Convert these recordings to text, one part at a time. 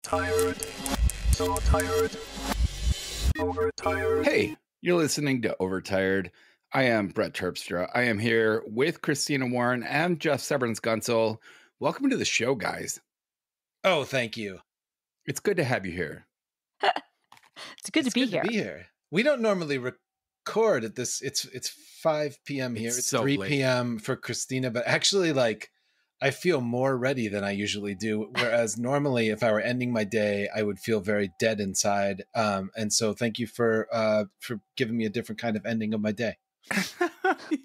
Tired, so tired, overtired. Hey, you're listening to Overtired. I am Brett Terpstra. I am here with Christina Warren and Jeff Severance Gunsel. Welcome to the show, guys. Oh, thank you. It's good to have you here. It's good to be here. We don't normally record at this. It's 5 p.m. here. It's so 3 late. p.m. for Christina, but actually, like, I feel more ready than I usually do. Whereas normally, if I were ending my day, I would feel very dead inside. And so, thank you for giving me a different kind of ending of my day.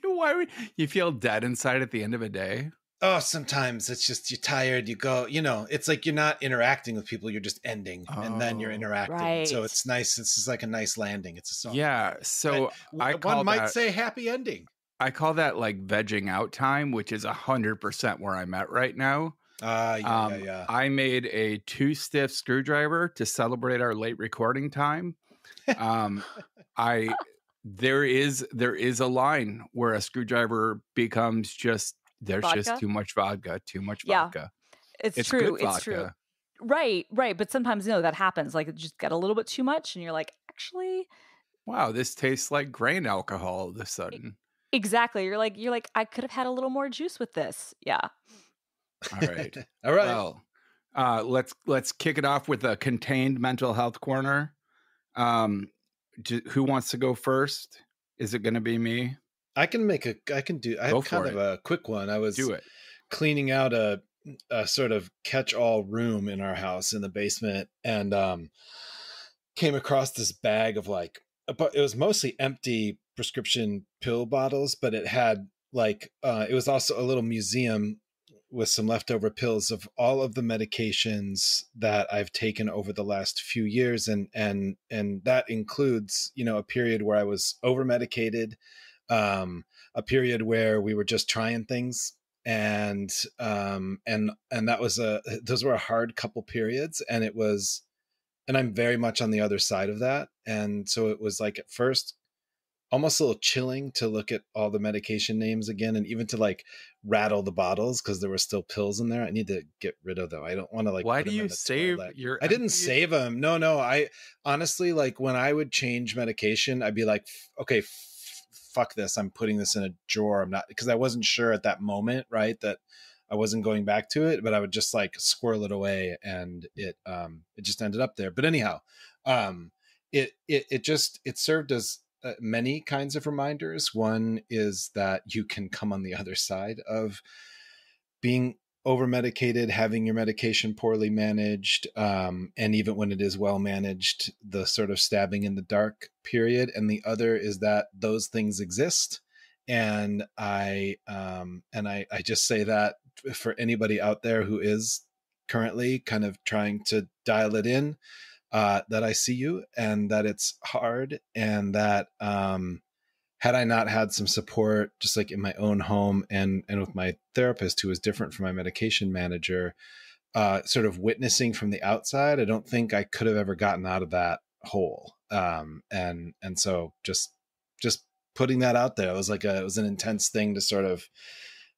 Why would you feel dead inside at the end of a day? Oh, sometimes it's just you're tired. You go, it's like you're not interacting with people. You're just ending, and then you're interacting. right. So it's nice. This is like a nice landing. It's a song. Yeah. So One might say happy ending. I call that like vegging out time, which is 100% where I'm at right now. Yeah. I made a 2-stiff screwdriver to celebrate our late recording time. There is a line where a screwdriver becomes just just too much vodka, vodka. It's good true. It's vodka. true. Right. But sometimes that happens. Like it just got a little bit too much, and you're like, actually, Wow, this tastes like grain alcohol all of a sudden. exactly. You're like, I could have had a little more juice with this. Yeah. All right. All right. Well, let's kick it off with a contained mental health corner. Who wants to go first? Is it going to be me? I have kind of a quick one. I was cleaning out a sort of catch-all room in our house in the basement, and came across this bag of it was mostly empty prescription pill bottles, but it had it was also a little museum with some leftover pills of all of the medications that I've taken over the last few years. And that includes, a period where I was over medicated, a period where we were just trying things. And that was those were a hard couple periods, and I'm very much on the other side of that. And so it was like, at first, almost a little chilling to look at all the medication names again, and even to rattle the bottles because there were still pills in there. I need to get rid of them. I don't want to Why do you save your? I didn't save them. No. I honestly, when I would change medication, I'd be like, okay, fuck this. I'm putting this in a drawer. I'm not, because I wasn't sure at that moment, right, that I wasn't going back to it, but I would just squirrel it away, and it just ended up there. But anyhow, it served as many kinds of reminders. One is that you can come on the other side of being over medicated, having your medication poorly managed, and even when it is well managed, the sort of stabbing in the dark period. And the other is that those things exist. And I just say that for anybody out there who is currently kind of trying to dial it in, that I see you, and that it's hard, and that had I not had some support, just in my own home and with my therapist, who was different from my medication manager, sort of witnessing from the outside, I don't think I could have ever gotten out of that hole. And so just putting that out there, it was an intense thing to sort of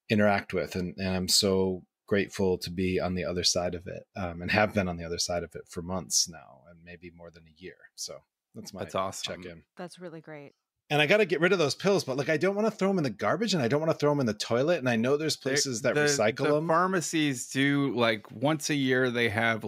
interact with, and I'm so grateful to be on the other side of it, and have been on the other side of it for months now, and maybe more than a year. So that's awesome. Check in. That's really great. And I got to get rid of those pills, but I don't want to throw them in the garbage, and I don't want to throw them in the toilet. And I know there's places that recycle them. Pharmacies do once a year they have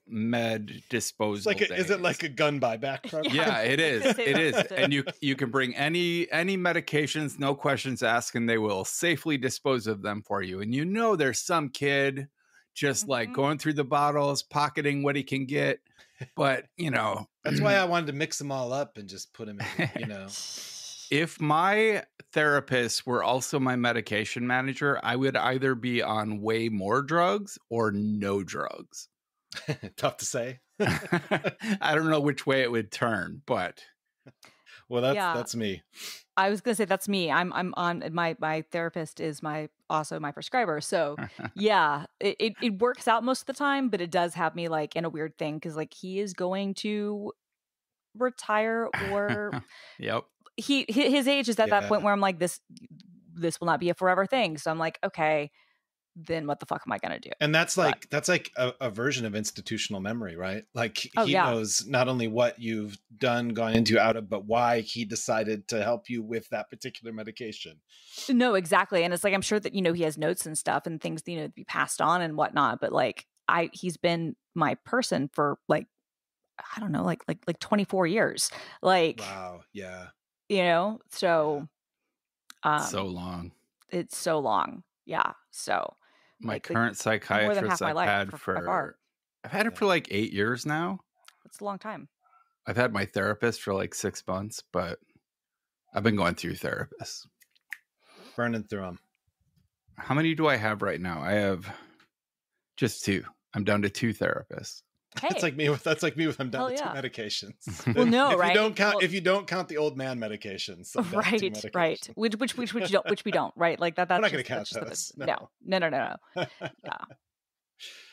med disposal. Is it like a gun buyback program? Yeah, it is. It is. And you can bring any medications, no questions asked, and they will safely dispose of them for you. And there's some kid just going through the bottles, pocketing what he can get. But, that's why I wanted to mix them all up and just put them in, If my therapist were also my medication manager, I would either be on way more drugs or no drugs. Tough to say. I don't know which way it would turn, but. Well, that's me. I was going to say that's me. I'm on my therapist is also my prescriber. So yeah, it works out most of the time, but it does have me in a weird thing. Cause he is going to retire, or yep. His age is at that point where I'm this will not be a forever thing. So I'm okay, then what the fuck am I going to do? And that's like a version of institutional memory, right? Like he yeah. knows not only what you've done, gone into, out of, but why he decided to help you with that particular medication. No, exactly. And it's like, I'm sure that, he has notes and stuff and things, to be passed on and whatnot. But like, he's been my person for like, I don't know, like 24 years. Like, wow. Yeah. So, so long. It's so long. Yeah. So my current psychiatrist more than half my life I've had it for like 8 years now. It's a long time. I've had my therapist for like 6 months, but I've been going through therapists. Burning through them. How many do I have right now? I have just 2. I'm down to 2 therapists. Hey. That's like me with I'm down to 2 medications. Well, no, if right? If you don't count the old man medications, right. Which we don't, right? Like that. That's we're not going to count those. No. Yeah.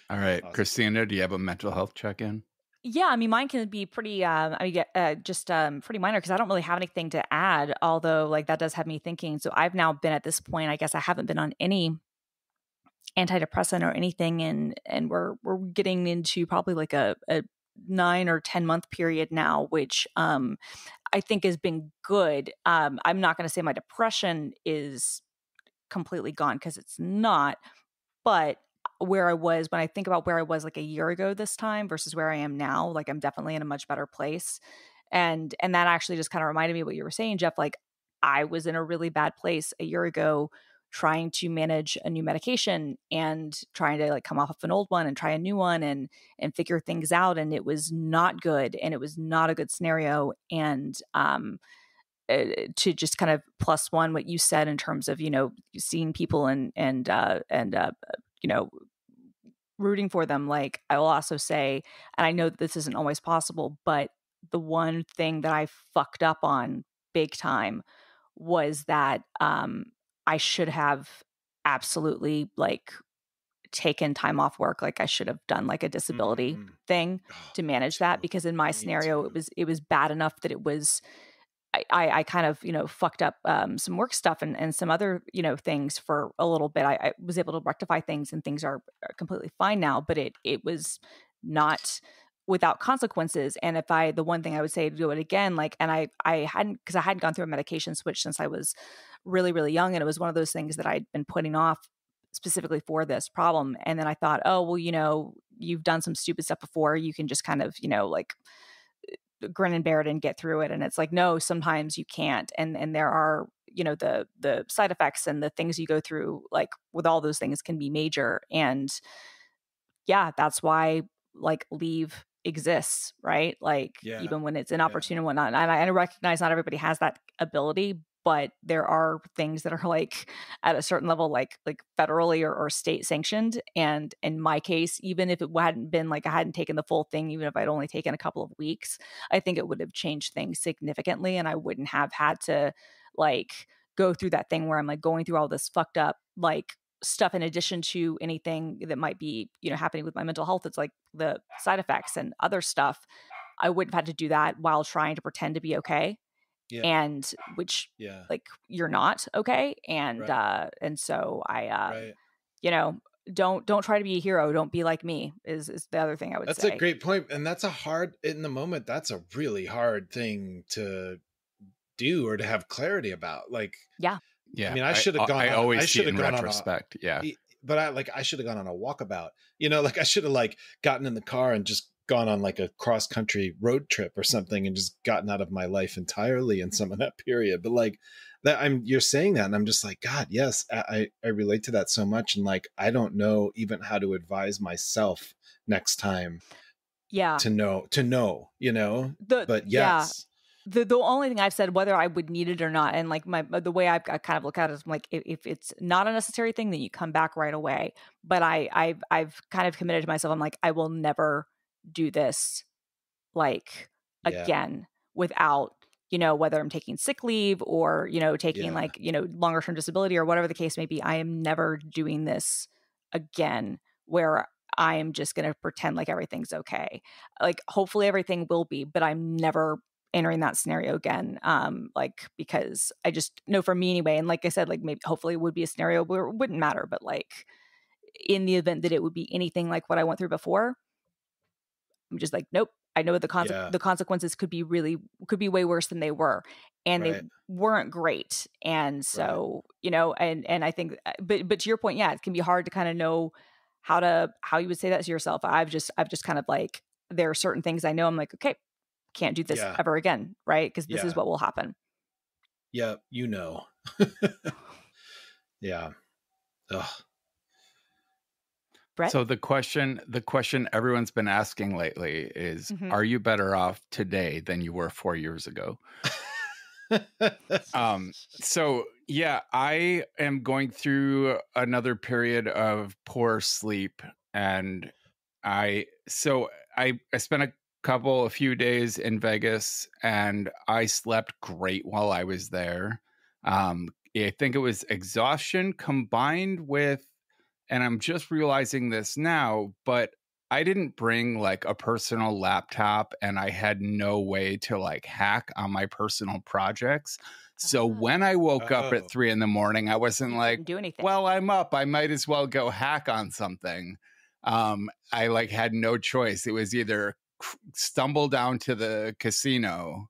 All right, awesome. Christina, do you have a mental health check-in? Yeah, I mean, mine can be pretty, just pretty minor because I don't really have anything to add. Although, like that does have me thinking. So I've now been at this point. I guess I haven't been on any antidepressant or anything, and we're getting into probably like a 9 or 10 month period now, which I think has been good. I'm not going to say my depression is completely gone because it's not, but where I was, when I think about where I was like a year ago this time versus where I am now, like I'm definitely in a much better place. And that actually just kind of reminded me of what you were saying, Jeff. Like I was in a really bad place a year ago trying to manage a new medication and trying to like come off of an old one and try a new one and figure things out. And it was not good. And it was not a good scenario. And to just kind of plus one what you said in terms of, seeing people and rooting for them. Like I will also say, and I know that this isn't always possible, but the one thing that I fucked up on big time was that I should have absolutely like taken time off work. Like I should have done like a disability thing to manage that, because in my scenario, it was bad enough that it was, I kind of, fucked up some work stuff and some other, things for a little bit. I was able to rectify things and things are completely fine now, but it was not without consequences. And the one thing I would say to do it again, like, and I hadn't gone through a medication switch since I was really, really young. And it was one of those things that I'd been putting off specifically for this problem. And then I thought, oh, well, you've done some stupid stuff before. You can just kind of, like grin and bear it and get through it. And it's like, no, sometimes you can't. And there are, the side effects and the things you go through, like with all those things can be major. And yeah, that's why like leave exists, right? Like even when it's inopportune and whatnot. And I recognize not everybody has that ability, but there are things that are like at a certain level, like federally or state sanctioned. And in my case, even if it hadn't been like I hadn't taken the full thing, even if I'd only taken a couple of weeks, I think it would have changed things significantly. And I wouldn't have had to like go through that thing where I'm like going through all this fucked up like stuff in addition to anything that might be, happening with my mental health. It's like the side effects and other stuff. I wouldn't have had to do that while trying to pretend to be okay. Yeah. And which like you're not okay. And and so I don't try to be a hero. Don't be like me is the other thing I would say. That's a great point. And that's in the moment, that's a really hard thing to do or to have clarity about. Like, yeah. I mean, I should have gone. I always see it in retrospect. But I should have gone on a walkabout. Like I should have like gotten in the car and just gone on like a cross country road trip or something and just gotten out of my life entirely in some of that period. But like that, you're saying that, and I'm just like, God, yes, I relate to that so much. And like, I don't know even how to advise myself next time. Yeah. To know, but yes. The only thing I've said, whether I would need it or not, and like the way I kind of look at it is like, if it's not a necessary thing, then you come back right away. But I've kind of committed to myself. I'm like, I will never do this like again without, whether I'm taking sick leave or, taking like, longer term disability or whatever the case may be. I am never doing this again where I am just going to pretend like everything's okay. Like hopefully everything will be, but I'm never entering that scenario again. Like, because I just know for me anyway. And like I said, like maybe hopefully it would be a scenario where it wouldn't matter, but like, in the event that it would be anything like what I went through before, I'm just like, nope. I know the consequences could be way worse than they were, and they weren't great. And so, and I think, but to your point, yeah, it can be hard to kind of know how you would say that to yourself. I've just kind of like, there are certain things I know I'm like, okay, can't do this ever again, right? Because this is what will happen. Yeah, yeah. Ugh. Brett? So the question everyone's been asking lately is, are you better off today than you were 4 years ago? So yeah, I am going through another period of poor sleep, and I spent a few days in Vegas, and I slept great while I was there. I think it was exhaustion combined with, and I'm just realizing this now, but I didn't bring like a personal laptop, and I had no way to like hack on my personal projects. So when I woke up at 3 a.m, I wasn't like, do anything. Well, I'm up, I might as well go hack on something. I like had no choice. It was either stumble down to the casino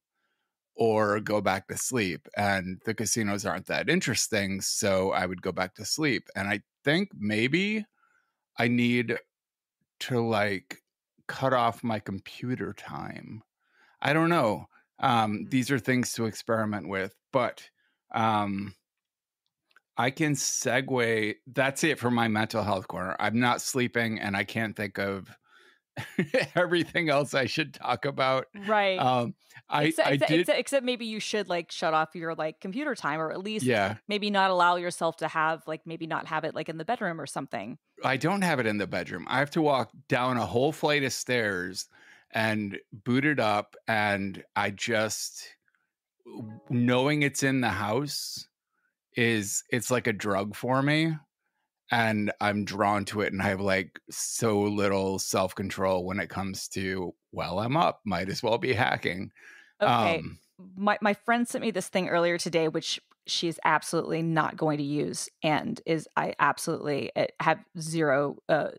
or go back to sleep. And the casinos aren't that interesting, so I would go back to sleep. And I think maybe I need to like cut off my computer time. I don't know. These are things to experiment with, but I can segue. That's it for my mental health corner. I'm not sleeping, and I can't think of everything else I should talk about. Right. Did, except maybe you should like shut off your like computer time, or at least yeah, maybe not allow yourself to have like, maybe not have it like in the bedroom or something. I don't have it in the bedroom. I have to walk down a whole flight of stairs and boot it up. And I just, knowing it's in the house it's like a drug for me. And I'm drawn to it, and I have like so little self-control when it comes to, well, I'm up, might as well be hacking. Okay. My friend sent me this thing earlier today, which she's absolutely not going to use, and I absolutely have zero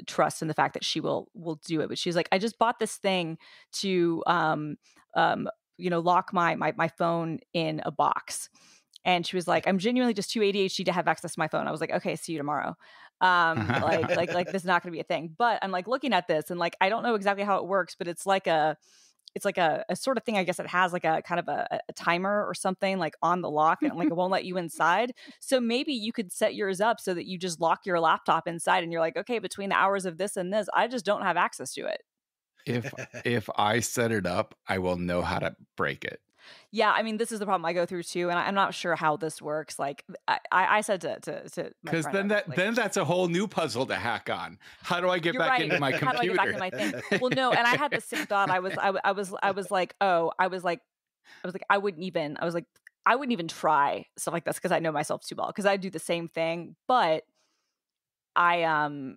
trust in the fact that she will do it. But she's like, I just bought this thing to lock my phone in a box. And she was like, I'm genuinely just too ADHD to have access to my phone. I was like, okay, see you tomorrow. Like this is not going to be a thing. But I'm like looking at this, and like, I don't know exactly how it works, but it's like a sort of thing. I guess it has like a kind of a timer or something like on the lock, and like it won't let you inside. So maybe you could set yours up so that you just lock your laptop inside, and you're like, okay, between the hours of this and this, I just don't have access to it. If I set it up, I will know how to break it. Yeah, I mean, this is the problem I go through too, and I'm not sure how this works. Like, I said to my because friend, then that's a whole new puzzle to hack on. How do I get back into my computer? How do I get back into my thing? Well, no, and I had the same thought. I was like, I wouldn't even try stuff like this because I know myself too well. Because I do the same thing, but it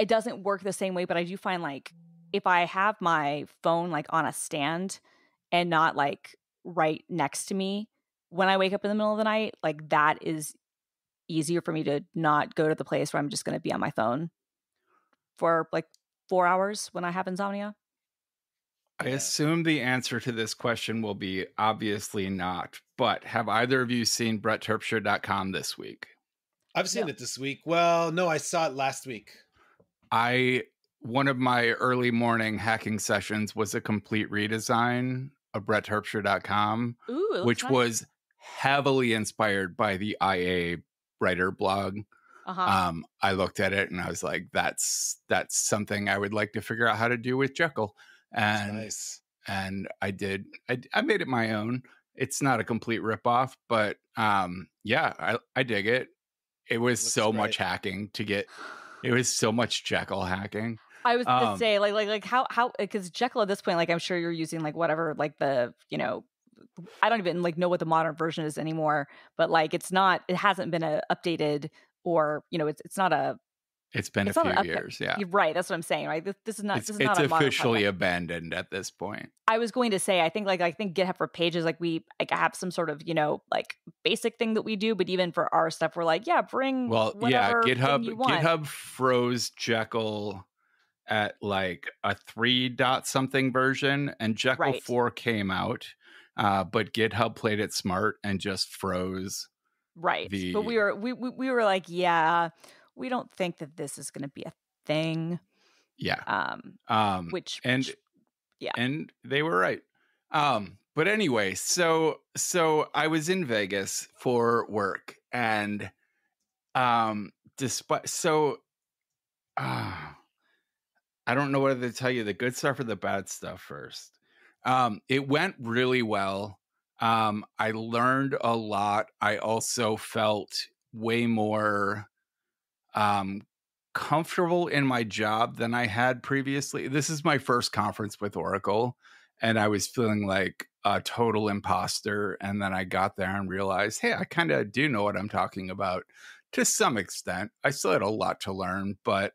doesn't work the same way. But I do find like if I have my phone like on a stand and not like right next to me when I wake up in the middle of the night, like that is easier for me to not go to the place where I'm just going to be on my phone for like 4 hours when I have insomnia. I assume the answer to this question will be obviously not, but have either of you seen BrettTerpstra.com this week? I've seen it this week. Well, no, I saw it last week. One of my early morning hacking sessions was a complete redesign of BrettTerpstra.com, which nice. was heavily inspired by the IA writer blog. I looked at it and I was like, that's something I would like to figure out how to do with Jekyll. And nice. And I did. I made it my own. It's not a complete ripoff, but yeah, I dig it. It was so great. Much hacking to get. It was so much Jekyll hacking. I was going to say like how because Jekyll at this point, like I'm sure you're using like whatever like the I don't even like know what the modern version is anymore, but like it hasn't been updated, or it's not a It's been It's a not few years. Yeah. You're right. That's what I'm saying. Right. This is not. It's This is not a modern officially project. abandoned at this point. I was going to say, I think GitHub for Pages, like we like have some sort of, like basic thing that we do, but even for our stuff, we're like, yeah, bring Well, yeah, whatever thing you want. GitHub froze Jekyll at like a 3 dot something version, and Jekyll Right. 4 came out, but GitHub played it smart and just froze. Right. But we were like, yeah, we don't think that this is going to be a thing. Yeah. Yeah. And they were right. But anyway, so I was in Vegas for work, and I don't know whether to tell you the good stuff or the bad stuff first. It went really well. I learned a lot. I also felt way more comfortable in my job than I had previously. This is my first conference with Oracle, and I was feeling like a total imposter. And then I got there and realized, hey, I kind of do know what I'm talking about to some extent. I still had a lot to learn, but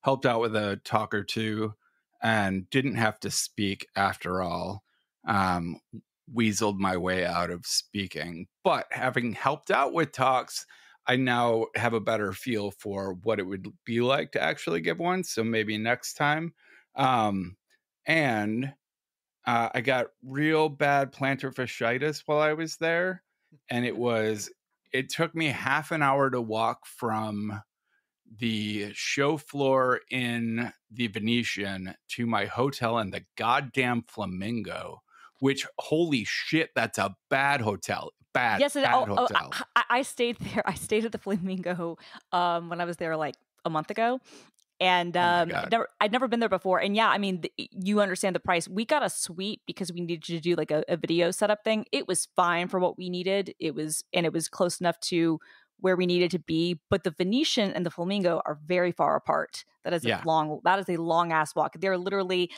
helped out with a talk or two and didn't have to speak after all. Weaseled my way out of speaking. But having helped out with talks, I now have a better feel for what it would be like to actually give one. So maybe next time. And I got real bad plantar fasciitis while I was there. And it took me half an hour to walk from the show floor in the Venetian to my hotel in the goddamn Flamingo, which, holy shit, that's a bad hotel. Bad hotel. I stayed there. I stayed at the Flamingo when I was there like a month ago. And I'd never been there before. And yeah, I mean, you understand the price. We got a suite because we needed to do like a video setup thing. It was fine for what we needed. It was close enough to where we needed to be. But the Venetian and the Flamingo are very far apart. That is a long ass walk. They're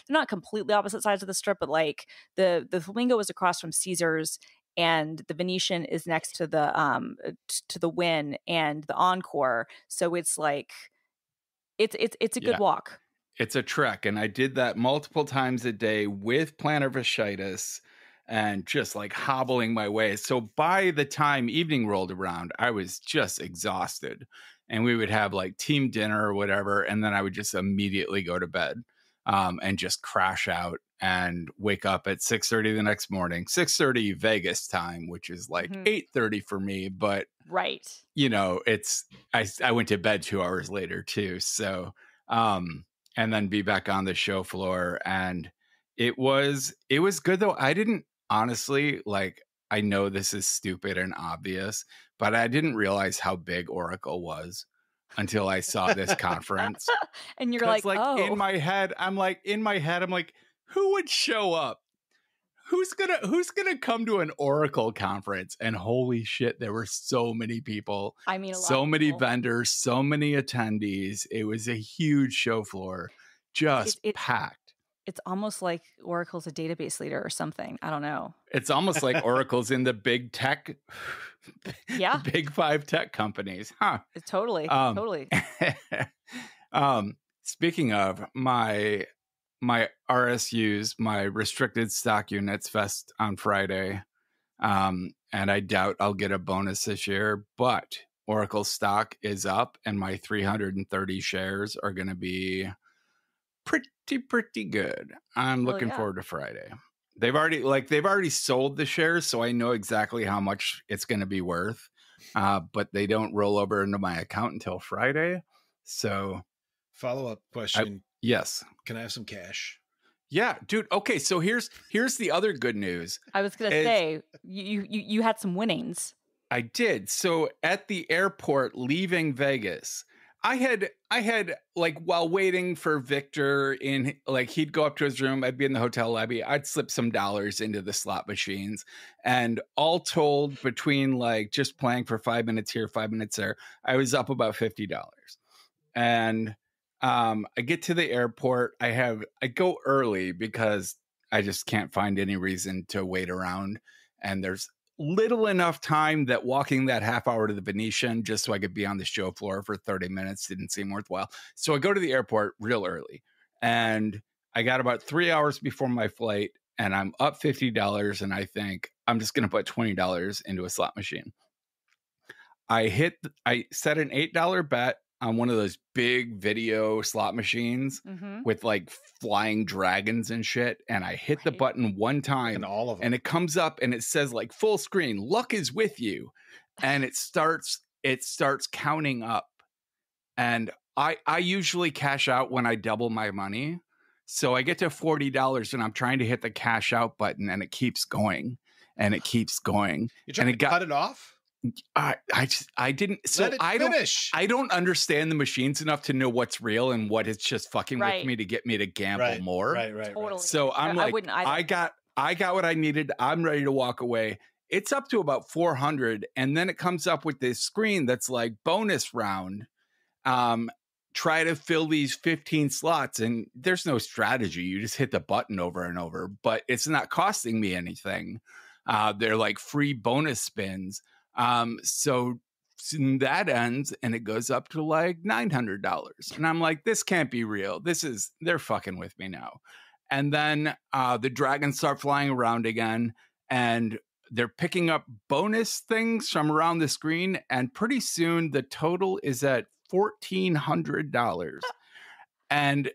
not completely opposite sides of the strip, but like the Flamingo is across from Caesars, and the Venetian is next to the Wynn and the Encore. So it's like it's a good walk. It's a trek, and I did that multiple times a day with plantar fasciitis and just like hobbling my way. So by the time evening rolled around, I was just exhausted, and we would have like team dinner or whatever, and then I would just immediately go to bed and just crash out and wake up at 6:30 the next morning, 6:30 Vegas time, which is like 8:30 for me. But right, I went to bed 2 hours later too. So and then be back on the show floor, and it was good though. I didn't honestly, like, I know this is stupid and obvious, but I didn't realize how big Oracle was until I saw this conference. And you're like, oh. in my head, I'm like, who would show up? Who's gonna come to an Oracle conference? And holy shit, there were so many people. I mean, so many vendors, so many attendees. It was a huge show floor, just packed. It's almost like Oracle's a database leader or something. I don't know. It's almost like Oracle's in the big tech, yeah, big 5 tech companies, huh? Totally. Speaking of my RSUs, my restricted stock units vest on Friday, and I doubt I'll get a bonus this year. But Oracle stock is up, and my 330 shares are going to be pretty good. I'm looking forward to Friday. They've already sold the shares, so I know exactly how much it's going to be worth. But they don't roll over into my account until Friday. So, follow-up question. Yes. Can I have some cash? Yeah, dude. Okay, so here's the other good news. I was gonna say you had some winnings. I did. So at the airport leaving Vegas, I had like, while waiting for Victor in, like, he'd go up to his room, I'd be in the hotel lobby, I'd slip some dollars into the slot machines, and all told, between like just playing for 5 minutes here, 5 minutes there, I was up about $50. And I get to the airport. I go early because I just can't find any reason to wait around. And there's little enough time that walking that half hour to the Venetian just so I could be on the show floor for 30 minutes didn't seem worthwhile. So I go to the airport real early, and I got about 3 hours before my flight, and I'm up $50, and I think I'm just going to put $20 into a slot machine. I set an $8 bet on one of those big video slot machines with like flying dragons and shit. And I hit the button one time, And all of them. and it comes up and it says like full screen, luck is with you. And it starts counting up. And I usually cash out when I double my money. So I get to $40 and I'm trying to hit the cash out button, and it keeps going and it keeps going. You're trying to cut it off? I didn't. So Let it finish. I don't understand the machines enough to know what's real and what is just fucking with me to get me to gamble more. Right. Totally. So I'm like, I got what I needed. I'm ready to walk away. It's up to about 400, and then it comes up with this screen that's like bonus round. Try to fill these 15 slots, and there's no strategy. You just hit the button over and over, but it's not costing me anything. They're like free bonus spins. So that ends, and it goes up to like $900. And I'm like, this can't be real. They're fucking with me now. And then the dragons start flying around again, and they're picking up bonus things from around the screen. And pretty soon the total is at $1,400. And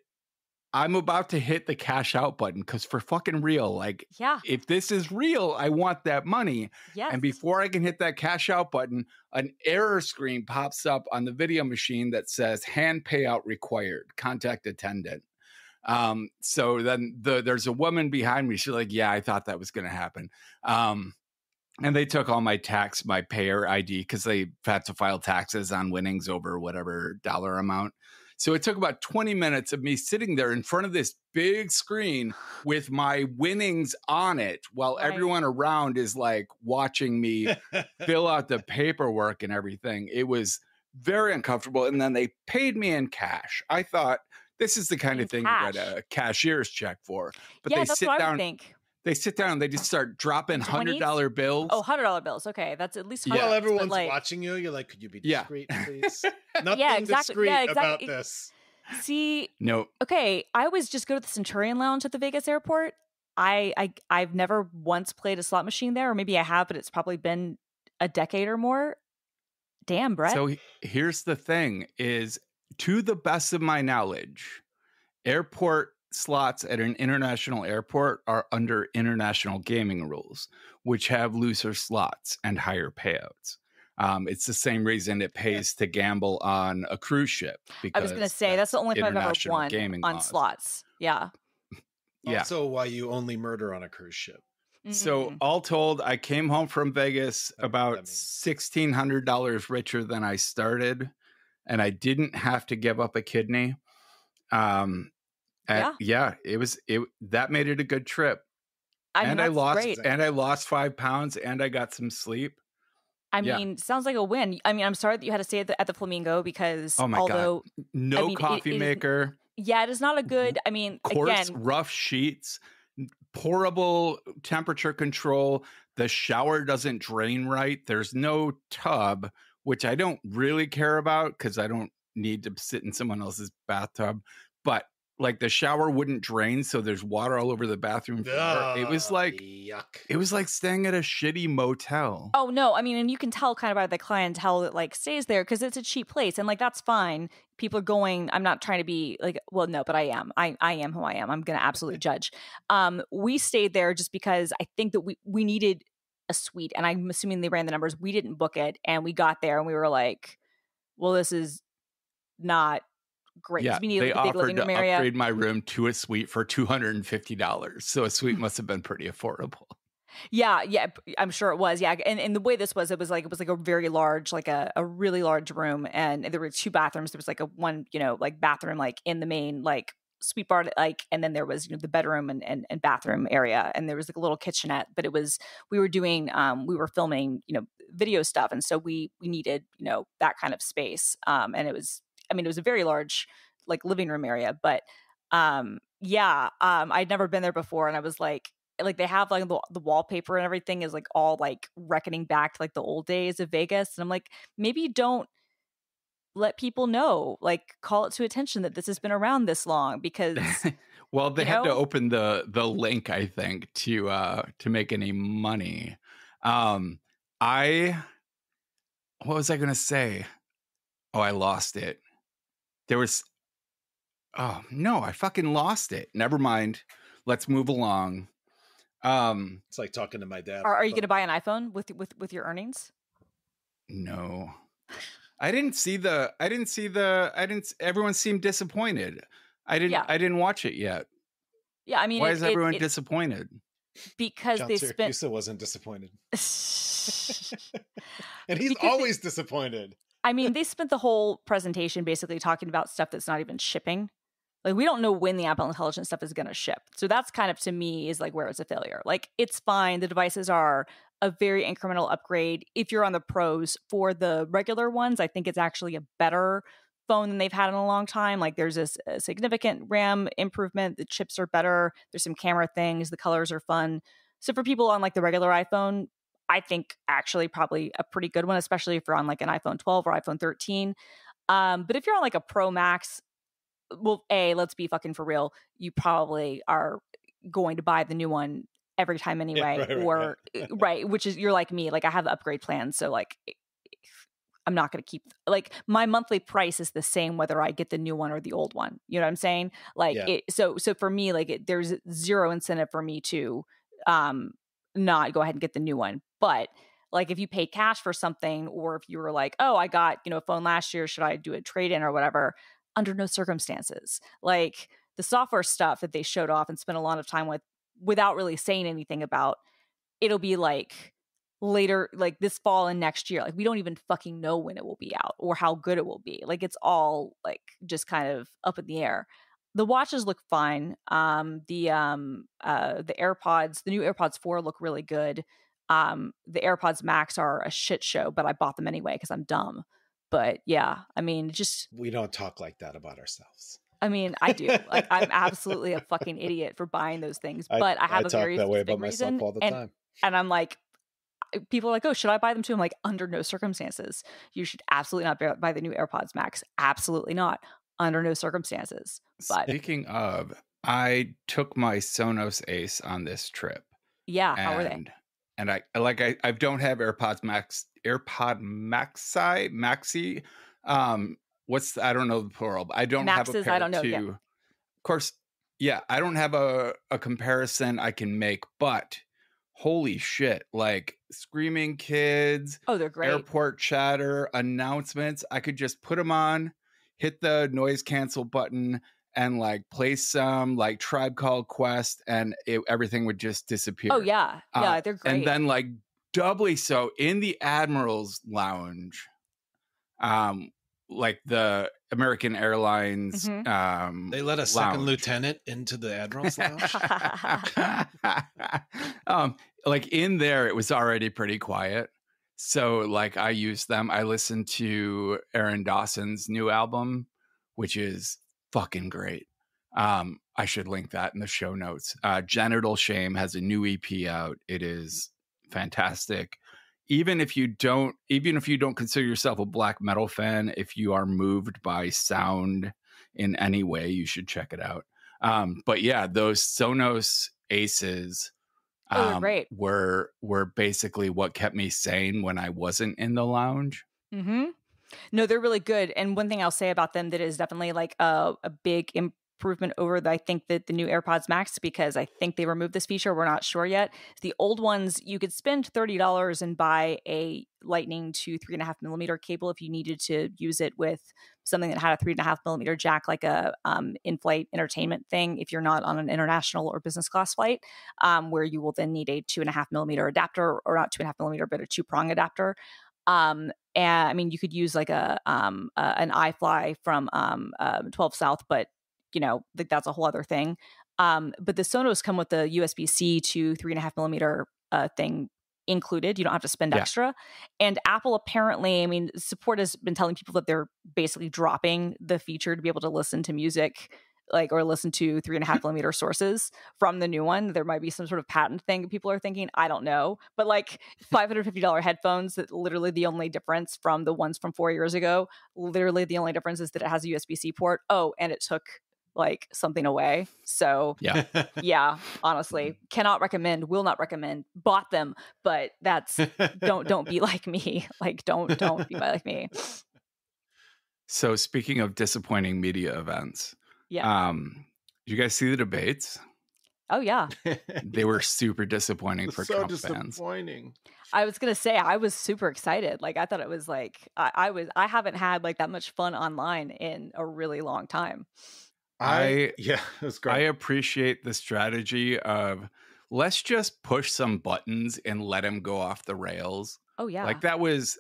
I'm about to hit the cash out button because for fucking real, like, if this is real, I want that money. Yes. And before I can hit that cash out button, an error screen pops up on the video machine that says hand payout required, contact attendant. So then there's a woman behind me. She's like, yeah, I thought that was going to happen. And they took all my payer ID, because they had to file taxes on winnings over whatever dollar amount. So it took about 20 minutes of me sitting there in front of this big screen with my winnings on it while everyone around is like watching me fill out the paperwork and everything. It was very uncomfortable. And then they paid me in cash. I thought, this is the kind of thing you get a cashier's check for. But they that's sit what I down. would think. They sit down and they just start dropping $100 bills. Oh, $100 bills. Okay, that's at least $100. While everyone's watching you, you're like, could you be discreet, please? Nothing discreet about this. See, no. Okay, I always just go to the Centurion Lounge at the Vegas airport. I've never once played a slot machine there, or maybe I have, but it's probably been a decade or more. Damn, Brett. So here's the thing: is to the best of my knowledge, airport slots at an international airport are under international gaming rules, which have looser slots and higher payouts. It's the same reason it pays to gamble on a cruise ship. I was going to say, that's the only time I've ever won on laws. Slots. Yeah. Also why you only murder on a cruise ship. So all told, I came home from Vegas about $1,600 richer than I started, and I didn't have to give up a kidney. That made it a good trip. I lost 5 pounds, and I got some sleep. I mean, sounds like a win. I mean, I'm sorry that you had to stay at the Flamingo because God. No coffee maker. It is not a good, quartz, rough sheets, pourable temperature control. The shower doesn't drain right. There's no tub, which I don't really care about because I don't need to sit in someone else's bathtub. But like the shower wouldn't drain, so there's water all over the bathroom floor. It was like yuck. It was like staying at a shitty motel. Oh no, I mean, and you can tell kind of by the clientele that like stays there because it's a cheap place, and like that's fine. People are going. I'm not trying to be like, well, no, but I am. I am who I am. I'm going to absolutely judge. We stayed there just because I think that we needed a suite, and I'm assuming they ran the numbers. We didn't book it, and we got there, and we were like, well, this is not great. Yeah, we need they a big living offered room to area. upgrade my room to a suite for $250. So a suite must have been pretty affordable. Yeah, I'm sure it was. Yeah, and the way this was, it was like a very large, like a really large room, and there were 2 bathrooms. There was like a one, like bathroom like in the main like suite bar, like, and then there was the bedroom and bathroom area, and there was like a little kitchenette. But we were filming video stuff, and so we needed that kind of space. And it was a very large like living room area, but I'd never been there before, and I was like, like they have like the wallpaper and everything is like all like reckoning back to like the old days of Vegas. And I'm like, maybe don't let people know, like call it to attention that this has been around this long, because well, they you had to know? open the link, I think, to make any money. I what was I gonna say? Oh, I lost it. There was oh no, I fucking lost it. Never mind. Let's move along. It's like talking to my dad. Are you going to buy an iPhone with your earnings? No. Everyone seemed disappointed. I didn't watch it yet. Yeah, I mean, why is everyone disappointed? Because John they spent Siracusa wasn't disappointed. And he's always disappointed. I mean, they spent the whole presentation basically talking about stuff that's not even shipping. Like, we don't know when the Apple Intelligence stuff is going to ship. So that's kind of, to me, is like where it's a failure. Like, it's fine. The devices are a very incremental upgrade. If you're on the pros, for the regular ones, I think it's actually a better phone than they've had in a long time. Like, there's a significant RAM improvement. The chips are better. There's some camera things. The colors are fun. So for people on like the regular iPhone, I think actually probably a pretty good one, especially if you're on like an iPhone 12 or iPhone 13. But if you're on like a Pro Max, well, let's be fucking for real. You probably are going to buy the new one every time anyway, right. Which is, you're like me, like I have the upgrade plan. So like, I'm not going to keep, like, my monthly price is the same whether I get the new one or the old one. You know what I'm saying? Like, so for me, like there's zero incentive for me to not go ahead and get the new one. But like, if you pay cash for something, or if you were like, oh, I got, a phone last year, should I do a trade-in or whatever? Under no circumstances. Like, the software stuff that they showed off and spent a lot of time with without really saying anything about, it'll be like later, like this fall and next year. Like, we don't even fucking know when it will be out or how good it will be. Like, it's all like just kind of up in the air. The watches look fine. The AirPods, the new AirPods 4 look really good. The AirPods Max are a shit show, but I bought them anyway because I'm dumb. But yeah, I mean, just, we don't talk like that about ourselves. I mean, I do. Like, I'm absolutely a fucking idiot for buying those things, but I have a very that way about reason, myself all the time. And I'm like, people are like, oh, should I buy them too? I'm like, under no circumstances. You should absolutely not buy the new AirPods Max. Absolutely not. Under no circumstances. But speaking of, I took my Sonos Ace on this trip. Yeah, how were they? And I don't have AirPod Maxi. I don't know the plural, but I don't have a pair I don't know. to. Yeah. Of course, yeah, I don't have a comparison I can make, but holy shit, like screaming kids, oh, they're great. Airport chatter, announcements. I could just put them on, hit the noise cancel button, and like play some like Tribe Called Quest, and everything would just disappear. Oh yeah, they're great. And then like doubly so in the Admiral's Lounge, like the American Airlines. They let a second lieutenant into the Admiral's Lounge. Like in there, it was already pretty quiet. So like I used them. I listened to Aaron Dawson's new album, which is fucking great. I should link that in the show notes. Genital Shame has a new EP out. It is fantastic. Even if you don't consider yourself a black metal fan, if you are moved by sound in any way, you should check it out. But yeah, those Sonos Aces great. were basically what kept me sane when I wasn't in the lounge. Mm-hmm. No, they're really good. And one thing I'll say about them that is definitely like a big improvement over I think that the new AirPods Max, because I think they removed this feature. We're not sure yet. The old ones, you could spend $30 and buy a Lightning to 3.5 millimeter cable if you needed to use it with something that had a 3.5 millimeter jack, like a in-flight entertainment thing. If you're not on an international or business class flight, where you will then need a 2.5 millimeter adapter, or not 2.5 millimeter, but a 2-prong adapter. And I mean, you could use like an iFly from 12 South, but like that's a whole other thing. But the Sonos come with the USB-C to 3.5 millimeter thing included. You don't have to spend extra. And Apple apparently, I mean, support has been telling people that they're basically dropping the feature to be able to listen to music like, or listen to 3.5mm sources from the new one. There might be some sort of patent thing people are thinking. I don't know. But like $550 headphones, that literally the only difference from the ones from 4 years ago, literally the only difference is that it has a USB-C port. Oh, and it took like something away. So yeah, honestly, cannot recommend, will not recommend, bought them, but that's don't be like me. Like don't be like me. So speaking of disappointing media events, did you guys see the debates? Oh yeah. They were super disappointing for so Trump disappointing. fans. I was gonna say I was super excited. Like I thought it was like I haven't had like that much fun online in a really long time. It was great. I appreciate the strategy of let's just push some buttons and let him go off the rails. Oh yeah. Like that was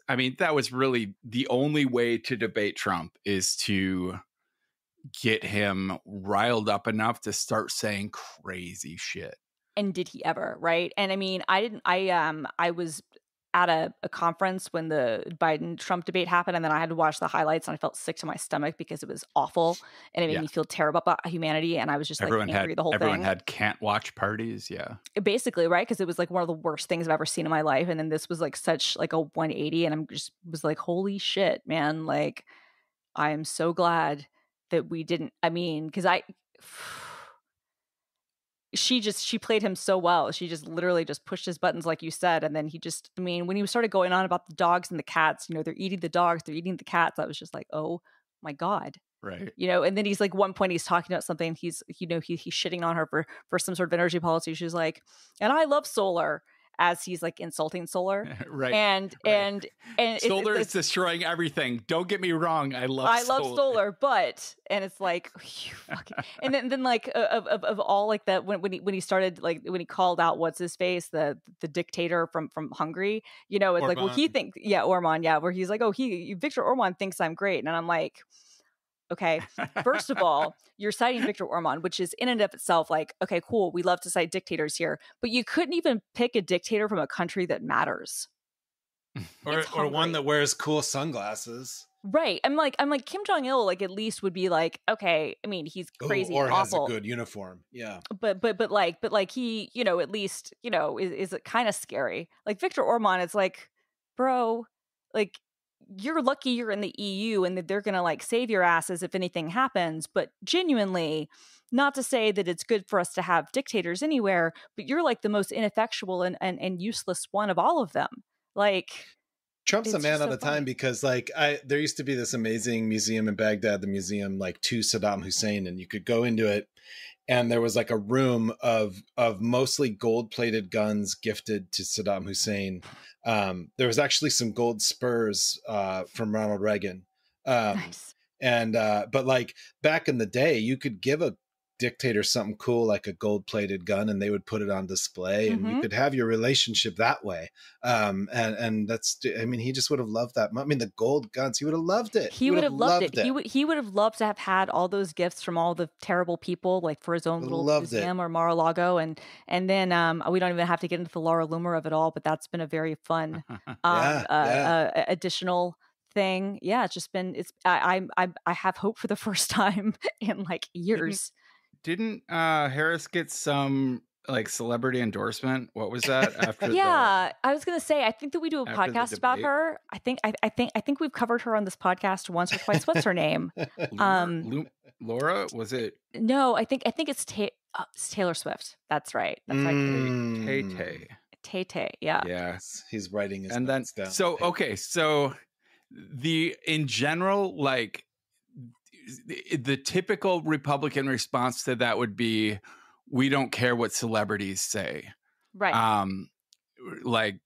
really the only way to debate Trump, is to get him riled up enough to start saying crazy shit. And did he ever, right? And I mean, I was at a conference when the Biden-Trump debate happened, and then I had to watch the highlights, and I felt sick to my stomach because it was awful, and it made me feel terrible about humanity, and I was just angry the whole thing. Everyone had can't watch parties, basically, right? Because it was like one of the worst things I've ever seen in my life, and then this was like such like a 180, and I'm just was like, holy shit, man! Like, I am so glad that we didn't. I mean, because she played him so well. She just literally just pushed his buttons, like you said. And then when he started going on about the dogs and the cats, they're eating the dogs, they're eating the cats. I was just like, oh my God. Right. And then he's like, one point he's talking about something. He's shitting on her for some sort of energy policy. She's like, and I love solar, as he's like insulting solar. Right. And solar is destroying everything. Don't get me wrong. I love solar, but, and it's like, and then like of all like that, when he started, like when he called out what's his face, the dictator from Hungary, it's Orban. Like, well, he thinks, Orban, where he's like, oh, Viktor Orban thinks I'm great. And I'm like, okay, first of all, you're citing Viktor Orban, which is in and of itself like, okay, cool. We love to cite dictators here, but you couldn't even pick a dictator from a country that matters. or one that wears cool sunglasses. Right. I'm like Kim Jong-il, like at least would be like, okay, I mean, he's crazy or and awful. Has a good uniform. Yeah. But like he, at least, is kind of scary. Like Viktor Orban, it's like, bro, like, you're lucky you're in the EU and that they're going to like save your asses if anything happens. But genuinely, not to say that it's good for us to have dictators anywhere, but you're like the most ineffectual and useless one of all of them. Like, Trump's a man out of time, because like there used to be this amazing museum in Baghdad, the museum like to Saddam Hussein, and you could go into it and there was like a room of mostly gold-plated guns gifted to Saddam Hussein. There was actually some gold spurs from Ronald Reagan. Nice. And but like back in the day, you could give a dictator something cool like a gold-plated gun and they would put it on display, and you could have your relationship that way. And that's, I mean, he just would have loved that. I mean, the gold guns, he would have loved it. He would have loved it. He would have loved to have had all those gifts from all the terrible people, like for his own little museum or Mar-a-Lago. And then we don't even have to get into the Laura Loomer of it all, but that's been a very fun additional thing. Yeah, it's just been, I have hope for the first time in like years. Didn't Harris get some like celebrity endorsement? What was that after? I was gonna say, I think that we do a podcast about her. I think we've covered her on this podcast once or twice. What's her name? Laura? Was it? No, I think it's Taylor Swift. That's right. That's right. Tay. Yeah. Yes, he's writing his and then down. So okay, so in general, like, the typical Republican response to that would be, we don't care what celebrities say. Right. Like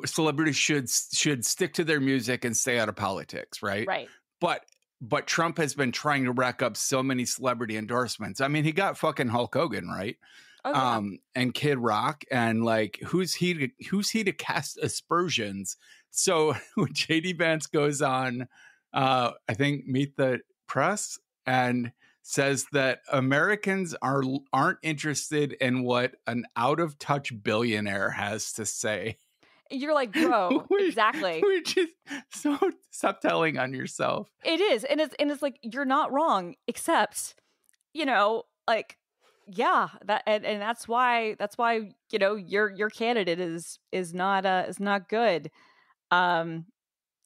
celebrities should stick to their music and stay out of politics. Right. Right. But Trump has been trying to rack up so many celebrity endorsements. I mean, he got fucking Hulk Hogan, right? Oh, yeah. And Kid Rock, and like, who's he to cast aspersions? So when JD Vance goes on, I think Meet the Press, and says that Americans aren't interested in what an out of touch billionaire has to say. You're like, bro, exactly. Which is so, stop telling on yourself. It is, and it's like, you're not wrong, except you know, like, yeah, that and that's why you know your candidate is not good.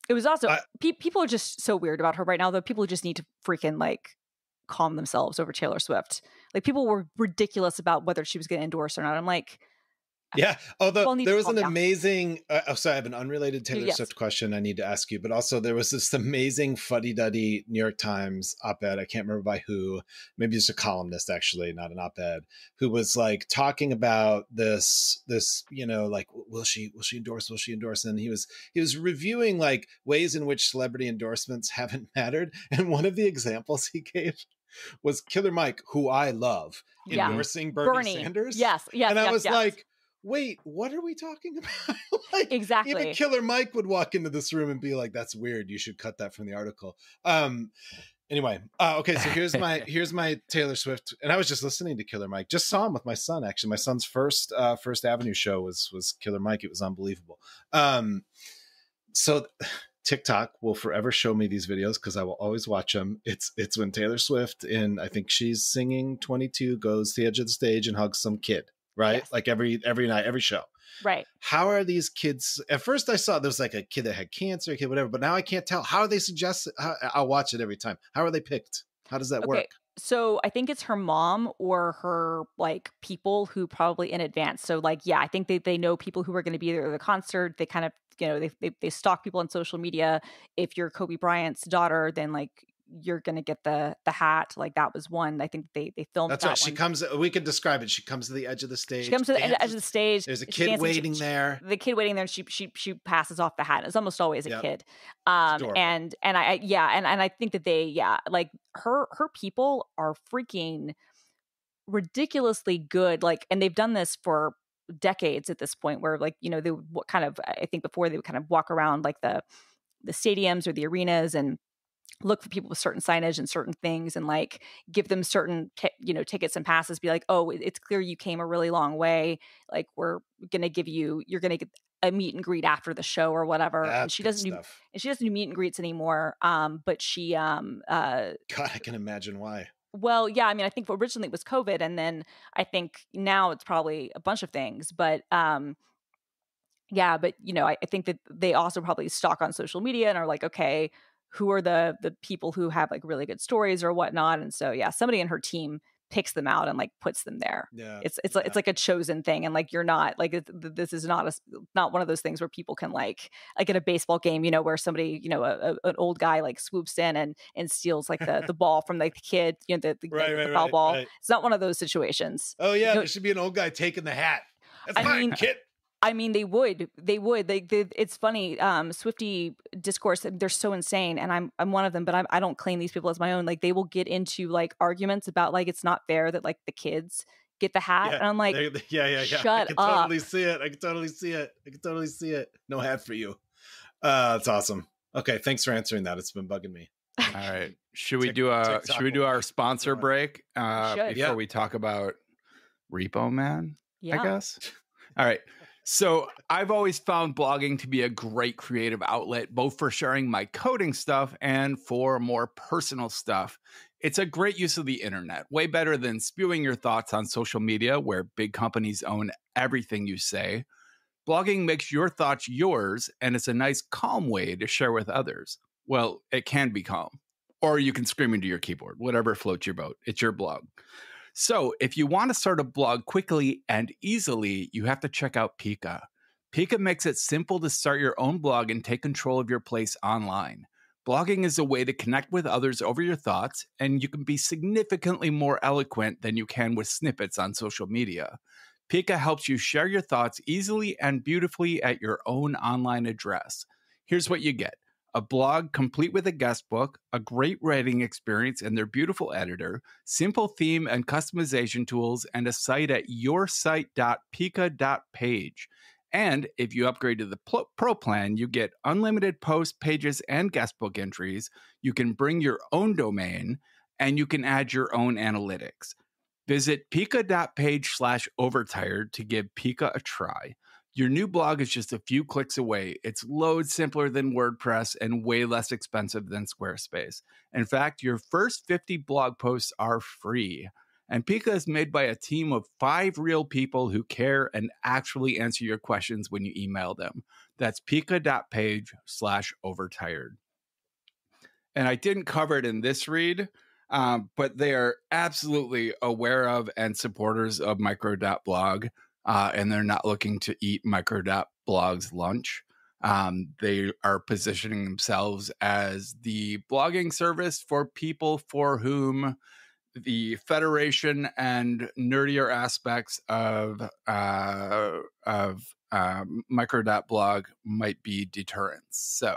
It was also people are just so weird about her right now. Though people just need to freaking like calm themselves over Taylor Swift. Like people were ridiculous about whether she was going to endorse or not. I'm like, Yeah. Although there was an down. amazing, sorry, I have an unrelated Taylor Yes. Swift question I need to ask you, but also there was this amazing fuddy-duddy New York Times op-ed. I can't remember by who, maybe it's a columnist actually, not an op-ed, who was like talking about this, you know, like, will she endorse? Will she endorse? And he was reviewing like ways in which celebrity endorsements haven't mattered. And one of the examples he gave was Killer Mike, who I love, endorsing Bernie Sanders. Yes. And I was like, wait, what are we talking about? Like, exactly. Even Killer Mike would walk into this room and be like, that's weird. You should cut that from the article. Anyway, okay, so here's my Taylor Swift. And I was just listening to Killer Mike. Just saw him with my son, actually. My son's first Avenue show was Killer Mike. It was unbelievable. So TikTok will forever show me these videos because I will always watch them. It's when Taylor Swift, and I think she's singing 22, goes to the edge of the stage and hugs some kid. Right? Yes. Like every night, every show. Right. How are these kids? At first I saw there was like a kid that had cancer, a kid, whatever, but now I can't tell. How are they suggested? I'll watch it every time. How are they picked? How does that work? So I think it's her mom or her like people who probably in advance. So like, yeah, I think they know people who are going to be there at the concert. They kind of, you know, they stalk people on social media. If you're Kobe Bryant's daughter, then like you're going to get the hat. Like that was one. I think they filmed. That's right. She comes, we can describe it. She comes to the edge of the stage. She comes to the edge of the stage. There's a kid waiting there. The kid waiting there. And she passes off the hat. It's almost always a kid. And I think that like her people are freaking ridiculously good. Like, and they've done this for decades at this point where like, you know, they would kind of, I think before they would kind of walk around like the stadiums or the arenas and look for people with certain signage and certain things and like give them certain, tickets and passes, be like, oh, it's clear you came a really long way. Like we're going to give you're going to get a meet and greet after the show or whatever. That's and she doesn't do meet and greets anymore. But she, God, I can imagine why. Well, yeah, I mean, I think originally it was COVID, and then I think now it's probably a bunch of things, but, yeah, but I think that they also probably stalk on social media and are like, okay, who are the people who have like really good stories or whatnot. And so, yeah, somebody in her team picks them out and like puts them there. Yeah. It's like a chosen thing. And like, you're not like, this is not one of those things where people can like at a baseball game, where somebody, an old guy like swoops in and steals like the ball from like the kid, the foul ball. Right. It's not one of those situations. Oh yeah. There should be an old guy taking the hat. That's mine, kid. I mean, they would. It's funny. Swiftie discourse, they're so insane, and I'm one of them. But I don't claim these people as my own. Like they will get into like arguments about like it's not fair that like the kids get the hat, and I'm like, shut up. I can totally see it. No hat for you. That's awesome. Okay, thanks for answering that. It's been bugging me. All right, should we do our sponsor break before we talk about Repo Man? Yeah. I guess. All right. So I've always found blogging to be a great creative outlet, both for sharing my coding stuff and for more personal stuff. It's a great use of the internet, way better than spewing your thoughts on social media where big companies own everything you say. Blogging makes your thoughts yours, and it's a nice, calm way to share with others. Well, it can be calm, or you can scream into your keyboard, whatever floats your boat. It's your blog. So if you want to start a blog quickly and easily, you have to check out Pika. Pika makes it simple to start your own blog and take control of your place online. Blogging is a way to connect with others over your thoughts, and you can be significantly more eloquent than you can with snippets on social media. Pika helps you share your thoughts easily and beautifully at your own online address. Here's what you get. A blog complete with a guest book, a great writing experience and their beautiful editor, simple theme and customization tools, and a site at yoursite.pika.page. And if you upgrade to the Pro plan, you get unlimited posts, pages, and guest book entries. You can bring your own domain, and you can add your own analytics. Visit pika.page/overtired to give Pika a try. Your new blog is just a few clicks away. It's loads simpler than WordPress and way less expensive than Squarespace. In fact, your first 50 blog posts are free. And Pika is made by a team of 5 real people who care and actually answer your questions when you email them. That's pika.page/overtired. And I didn't cover it in this read, but they are absolutely aware of and supporters of micro.blog, and they're not looking to eat micro.blog's lunch. They are positioning themselves as the blogging service for people for whom the federation and nerdier aspects of micro.blog might be deterrents. So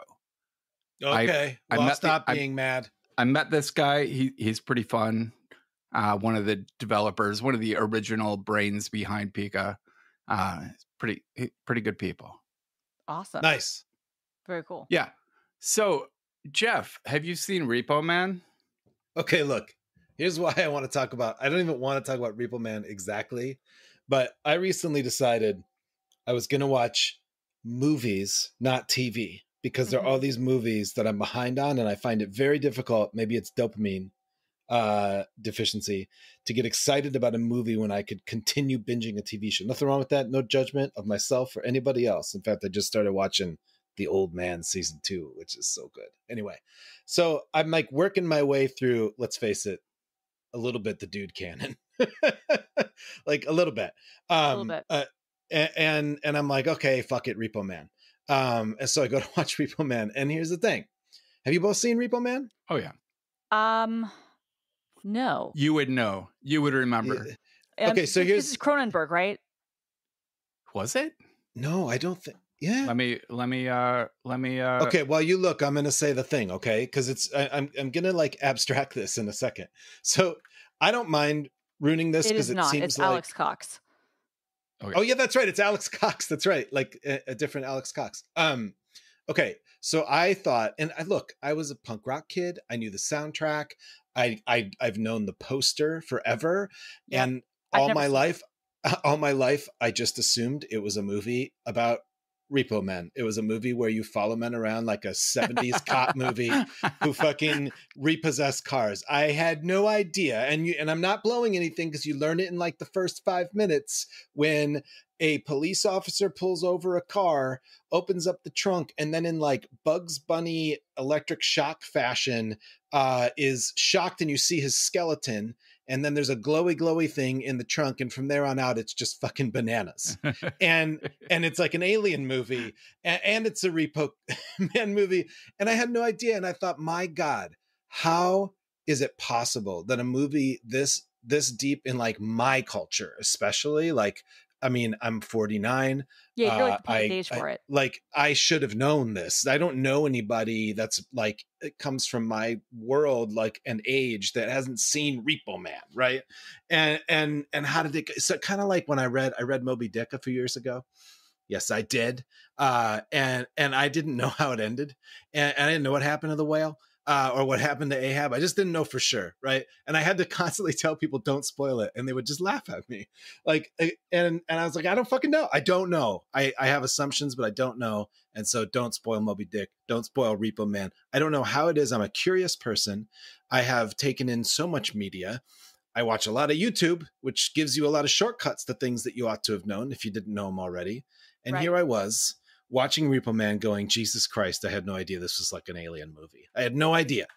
Okay, I'll stop being mad. I met this guy. He's pretty fun. One of the developers, one of the original brains behind Pika. Pretty good people. Awesome. Nice. Very cool. Yeah. So, Jeff, have you seen Repo Man? Okay, look. Here's why I want to talk about. I don't even want to talk about Repo Man exactly, but I recently decided I was going to watch movies, not TV, because there are all these movies that I'm behind on, and I find it very difficult. Maybe it's dopamine deficiency to get excited about a movie when I could continue binging a TV show. Nothing wrong with that. No judgment of myself or anybody else. In fact, I just started watching The Old Man season 2, which is so good. Anyway, so I'm like working my way through, let's face it, a little bit the dude canon. Like a little bit. And I'm like, okay, fuck it, Repo Man. And so I go to watch Repo Man. And here's the thing. Have you both seen Repo Man? Oh, yeah. No. You would know. You would remember. Okay, so this is Cronenberg, right? Was it? No, I don't think. Yeah. Let me. Okay, while you look, I'm gonna say the thing, okay? Because I'm gonna like abstract this in a second. So I don't mind ruining this because it seems it's like Alex Cox. Okay. Oh yeah, that's right. It's Alex Cox. That's right. Like a different Alex Cox. Okay, so I thought, and I was a punk rock kid. I knew the soundtrack. I've known the poster forever, and all my life, I just assumed it was a movie about Repo Man. It was a movie where you follow men around like a 70s cop movie who fucking repossess cars. I had no idea. And I'm not blowing anything because you learn it in like the first 5 minutes when a police officer pulls over a car, opens up the trunk, and then in like Bugs Bunny electric shock fashion, is shocked and you see his skeleton. And then there's a glowy thing in the trunk. And from there on out, it's just fucking bananas. and it's like an alien movie and it's a Repo Man movie. And I had no idea. And I thought, my God, how is it possible that a movie this deep in like my culture, especially like, I mean, I'm 49. Yeah, you're like the perfect age for it. Like, I should have known this. I don't know anybody that's like, it comes from my world, like an age that hasn't seen Repo Man, right? And how did it? So kind of like when I read Moby Dick a few years ago. Yes, I did. And I didn't know how it ended, and I didn't know what happened to the whale. Or what happened to Ahab. I just didn't know for sure, right? And I had to constantly tell people, don't spoil it. And they would just laugh at me. Like, and I was like, I don't fucking know. I don't know. I have assumptions, but I don't know. And so don't spoil Moby Dick. Don't spoil Repo Man. I don't know how it is. I'm a curious person. I have taken in so much media. I watch a lot of YouTube, which gives you a lot of shortcuts to things that you ought to have known if you didn't know them already. And Here I was, watching Repo Man going, Jesus Christ, I had no idea this was like an alien movie. I had no idea.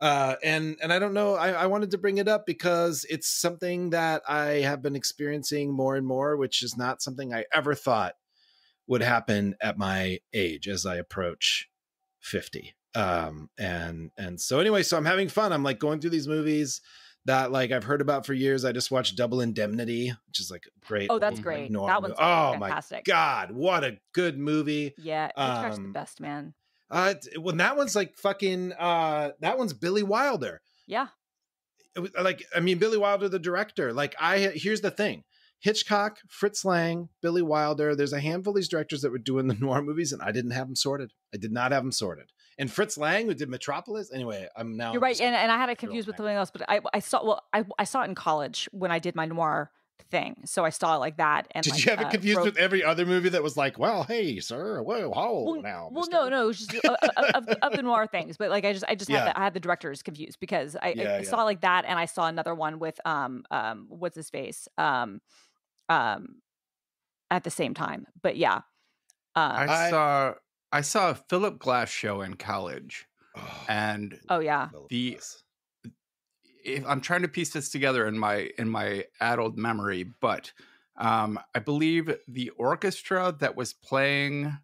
And I don't know, I wanted to bring it up because it's something that I have been experiencing more and more, which is not something I ever thought would happen at my age as I approach 50. And so anyway, so I'm having fun. I'm like going through these movies that like I've heard about for years. I just watched Double Indemnity, which is like great. Oh, that's great. Noir that one's my fantastic. God, what a good movie. Yeah, Hitchcock's the best, man. When that one's like fucking that one's Billy Wilder. Yeah. Like, I mean, Billy Wilder, the director. Like, here's the thing. Hitchcock, Fritz Lang, Billy Wilder. There's a handful of these directors that were doing the noir movies, and I didn't have them sorted. I did not have them sorted. And Fritz Lang, who did Metropolis. Anyway, I'm now. You're right, and I had it confused with something else, but I saw it in college when I did my noir thing. So I saw it like that. And Did like, you have it confused with every other movie that was like, well, hey, sir, whoa, how now? Well, mister? no, it was just of the noir things. But like, I just Yeah. I had the directors confused because I Yeah. saw like that, and I saw another one with what's his face at the same time. But yeah, I saw a Philip Glass show in college, Oh, and oh yeah, if I'm trying to piece this together in my addled memory, but I believe the orchestra that was playing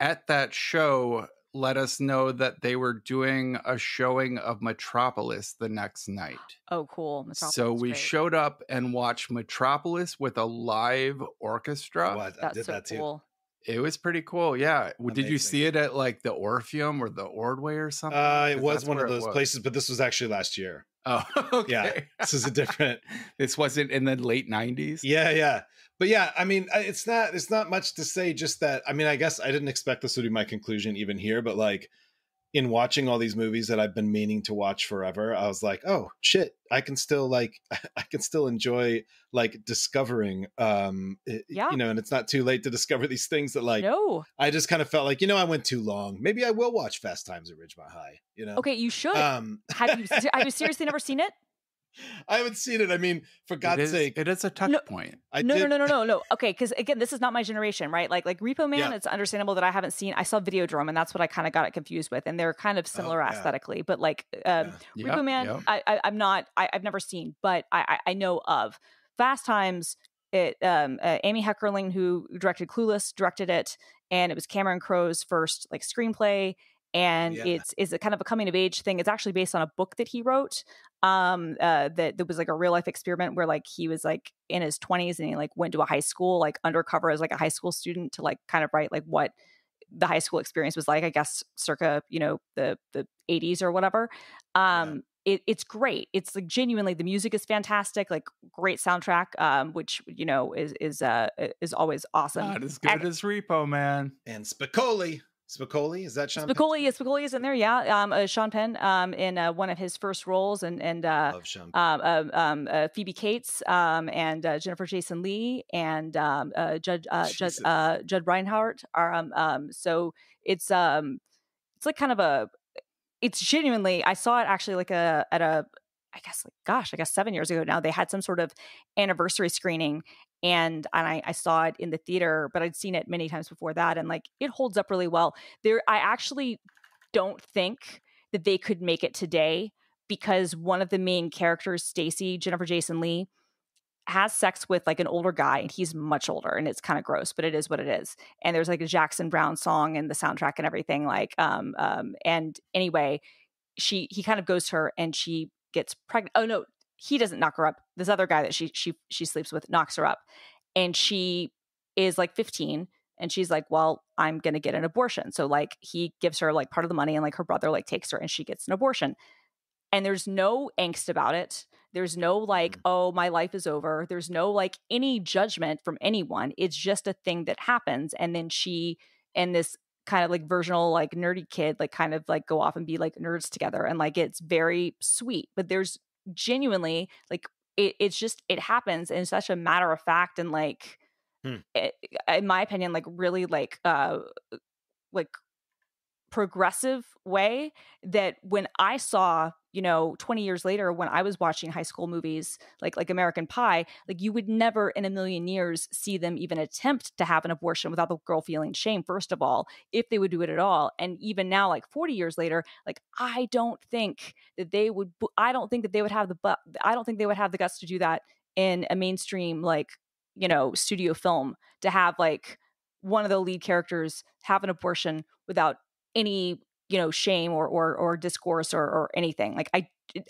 at that show let us know that they were doing a showing of Metropolis the next night. oh cool. Metropolis So is we great. showed up and watched Metropolis with a live orchestra. What? I That's did so that too. cool. It was pretty cool. Yeah. Did you Amazing. see it at like the Orpheum or the Ordway or something? It 'Cause was that's one of where it those was. places, but this was actually last year. Oh, okay. Yeah, this is a different. This wasn't in the late 90s. Yeah. But yeah, I mean, it's not much to say. Just that, I mean, I guess I didn't expect this would be my conclusion even here, but like in watching all these movies that I've been meaning to watch forever, I was like, oh shit, I can still enjoy like discovering, Yeah. you know, and it's not too late to discover these things that like, No. I just kind of felt like, you know, I went too long. Maybe I will watch Fast Times at Ridgemont High, you know? Okay, you should. Have you seriously never seen it? I haven't seen it. I mean, for God's sake. It is a touch point. No. Okay, because again, this is not my generation, right? Like Repo Man, Yeah. it's understandable that I haven't seen. I saw Videodrome, and that's what I kind of got it confused with. And they're kind of similar yeah. aesthetically, but like Repo Yep, Man, yep. I've never seen, but I know of. Fast Times. It Amy Heckerling, who directed Clueless, directed it, and it was Cameron Crowe's first like screenplay. And it's a kind of a coming of age thing. It's actually based on a book that he wrote. That was like a real life experiment where like he was like in his 20s and he like went to a high school like undercover as like a high school student to like kind of write like what the high school experience was like, I guess circa, you know, the 80s or whatever. It's great. It's like genuinely the music is fantastic, like great soundtrack, which you know is always awesome. Not as good as Repo Man. And Spicoli, is that Sean? Spicoli is in there, yeah. Sean Penn, in one of his first roles, and Love Sean. Phoebe Cates, and Jennifer Jason Leigh, and Judd Reinhardt are. So it's like kind of it's genuinely. I saw it actually like at a. I guess 7 years ago now, they had some sort of anniversary screening, and I saw it in the theater, but I'd seen it many times before that, and like it holds up really well. I actually don't think that they could make it today because one of the main characters, Stacy, Jennifer Jason Leigh, has sex with like an older guy, and he's much older, and it's kind of gross, but it is what it is. And there's like a Jackson Browne song and the soundtrack and everything, like and anyway, he kind of goes to her and she gets pregnant. Oh no, he doesn't knock her up. This other guy that she sleeps with knocks her up, and she is like 15, and she's like, well, I'm gonna get an abortion. So like he gives her like part of the money, and like her brother like takes her, and she gets an abortion. And there's no angst about it. There's no like, oh, my life is over. There's no like any judgment from anyone. It's just a thing that happens. And then she and this kind of like versional, like nerdy kid, like kind of like go off and be like nerds together. And like, it's very sweet, but there's genuinely like, it happens in such a matter of fact. And like, in my opinion, like really like progressive way that when I saw, you know, 20 years later, when I was watching high school movies like American Pie, like you would never in a million years see them even attempt to have an abortion without the girl feeling shame, first of all, if they would do it at all. And even now, like 40 years later, like I don't think that they would have the guts to do that in a mainstream, like, you know, studio film, to have like one of the lead characters have an abortion without any, you know, shame or discourse or anything. Like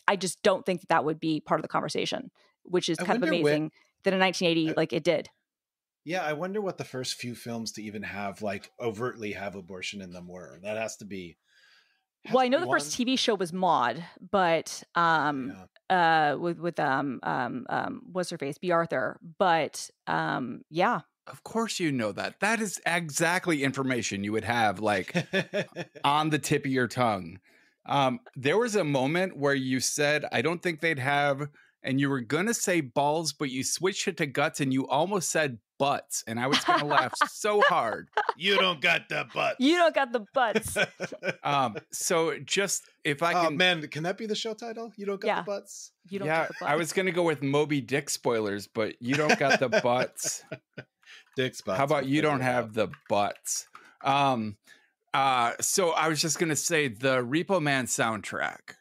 I just don't think that would be part of the conversation, which is kind of amazing that in 1980 like it did. Yeah, I wonder what the first few films to even have like overtly have abortion in them were. That has to be. Well, I know the first TV show was Maude, but with what's her face, B. Arthur, but yeah. Of course you know that. That is exactly information you would have like on the tip of your tongue. There was a moment where you said, I don't think they'd have and you were gonna say balls, but you switched it to guts, and you almost said butts, and I was gonna laugh so hard. You don't got the butts. You don't got the butts. So just if I Oh can, man, can that be the show title? You don't got the butts. You don't yeah, got the butts. I was gonna go with Moby Dick spoilers, but you don't got the butts. Dick's butts. How about you don't have the butts? So I was just gonna say the Repo Man soundtrack.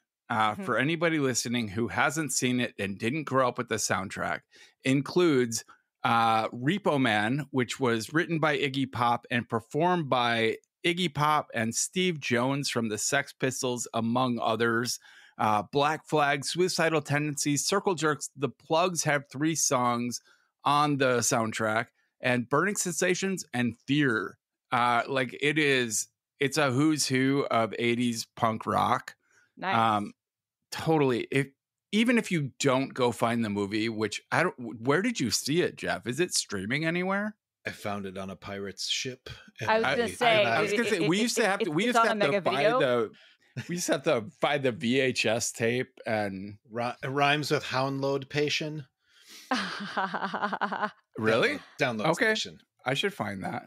For anybody listening who hasn't seen it and didn't grow up with the soundtrack, includes Repo Man, which was written by Iggy Pop and performed by Iggy Pop and Steve Jones from the Sex Pistols, among others. Black Flag, Suicidal Tendencies, Circle Jerks. The Plugs have 3 songs on the soundtrack, and Burning Sensations and Fear. It's a who's who of 80s punk rock. Nice. Totally. Even if you don't go find the movie, which I don't, where did you see it, Jeff? Is it streaming anywhere? I found it on a pirate's ship. I was gonna say, we used to have to find the VHS tape, and it rhymes with houndload patient. Really? Download okay. station. I should find that.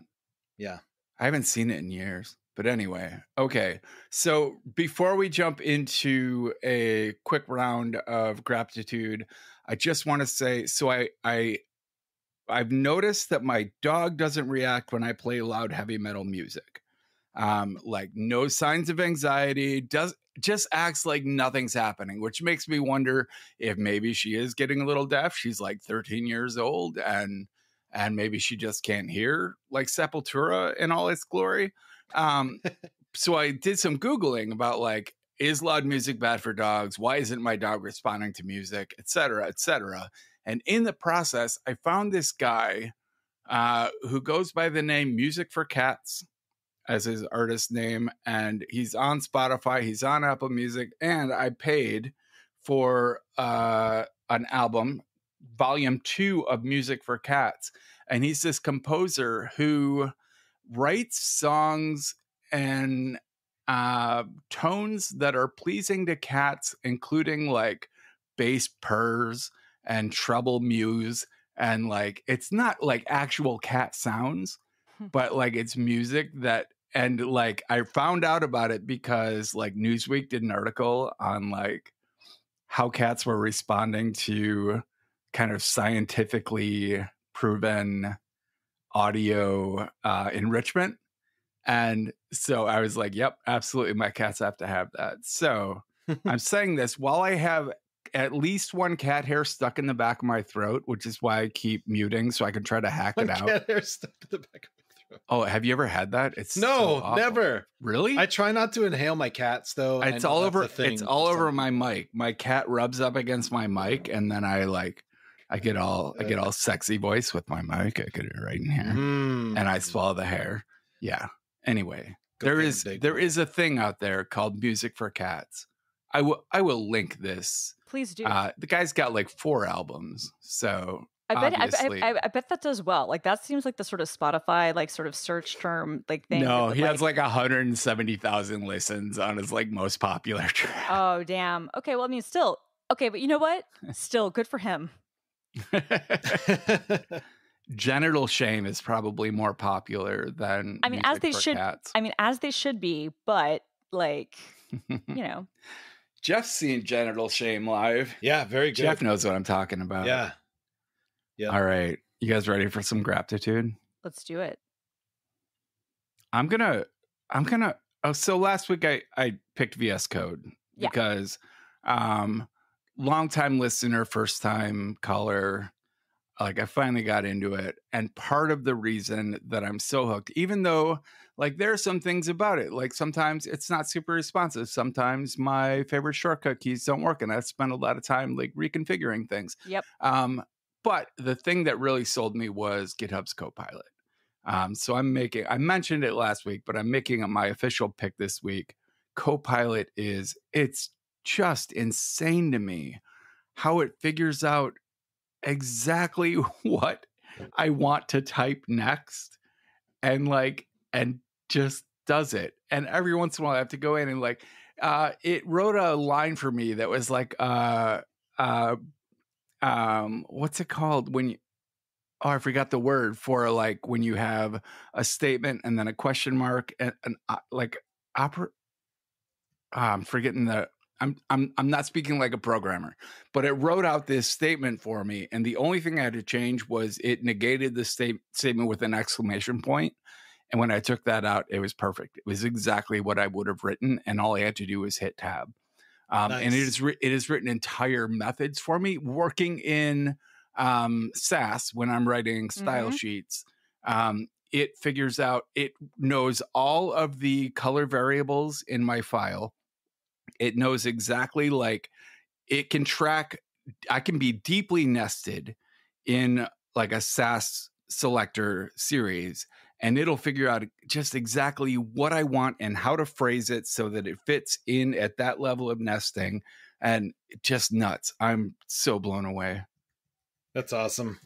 Yeah. I haven't seen it in years. But anyway, okay. So before we jump into a quick round of gratitude, I just want to say, so I've noticed that my dog doesn't react when I play loud heavy metal music. Like no signs of anxiety, just acts like nothing's happening, which makes me wonder if maybe she is getting a little deaf. She's like 13 years old, and maybe she just can't hear like Sepultura in all its glory. So I did some Googling about like, is loud music bad for dogs? Why isn't my dog responding to music, et cetera, et cetera. And in the process, I found this guy who goes by the name Music for Cats as his artist name. And he's on Spotify, he's on Apple Music, and I paid for an album, volume 2 of Music for Cats. And he's this composer who writes songs and tones that are pleasing to cats, including like bass purrs and treble mews, and like it's not like actual cat sounds, but like it's music that, and like I found out about it because like Newsweek did an article on like how cats were responding to kind of scientifically proven audio enrichment. And so I was like, yep, absolutely, my cats have to have that. So I'm saying this while I have at least one cat hair stuck in the back of my throat, which is why I keep muting so I can try to hack it out. Cat hair stuck in the back of my throat. Oh, have you ever had that? It's no, so never. Really? I try not to inhale my cats though. It's all over. It's all over my mic. My cat rubs up against my mic, and then I get all sexy voice with my mic. I get it right in here, and I swallow the hair. Yeah. Anyway, there is a thing out there called Music for Cats. I will link this. Please do. The guy's got like 4 albums, so I bet that does well. Like that seems like the sort of Spotify like sort of search term like thing. No, he has like 170,000 listens on his like most popular track. Oh damn. Okay, well I mean still okay, but you know what? Still good for him. Genital Shame is probably more popular than as they should. Cats. As they should be, but like, you know. Jeff's seen Genital Shame live. Yeah, very good. Jeff knows what I'm talking about. Yeah. Yeah. All right. You guys ready for some gratitude? Let's do it. I'm gonna so last week I picked VS Code because longtime listener, first time caller. Like I finally got into it. And part of the reason that I'm so hooked, even though like there are some things about it, like sometimes it's not super responsive. Sometimes my favorite shortcut keys don't work. And I spend a lot of time like reconfiguring things. Yep. But the thing that really sold me was GitHub's Copilot. So I mentioned it last week, but I'm making my official pick this week. Copilot it's just insane to me how it figures out exactly what I want to type next and just does it. And every once in a while I have to go in and it wrote a line for me that was like what's it called when you, oh, I forgot the word for like when you have a statement and then a question mark and like opera. I'm forgetting the. I'm not speaking like a programmer, but it wrote out this statement for me, and the only thing I had to change was it negated the statement with an exclamation point. And when I took that out, it was perfect. It was exactly what I would have written, and all I had to do was hit tab. And it has written entire methods for me working in SAS when I'm writing style sheets. It figures out, it knows all of the color variables in my file. It knows exactly, like, it can track, I can be deeply nested in like a SAS selector series, and it'll figure out just exactly what I want and how to phrase it so that it fits in at that level of nesting. And just nuts. I'm so blown away. That's awesome.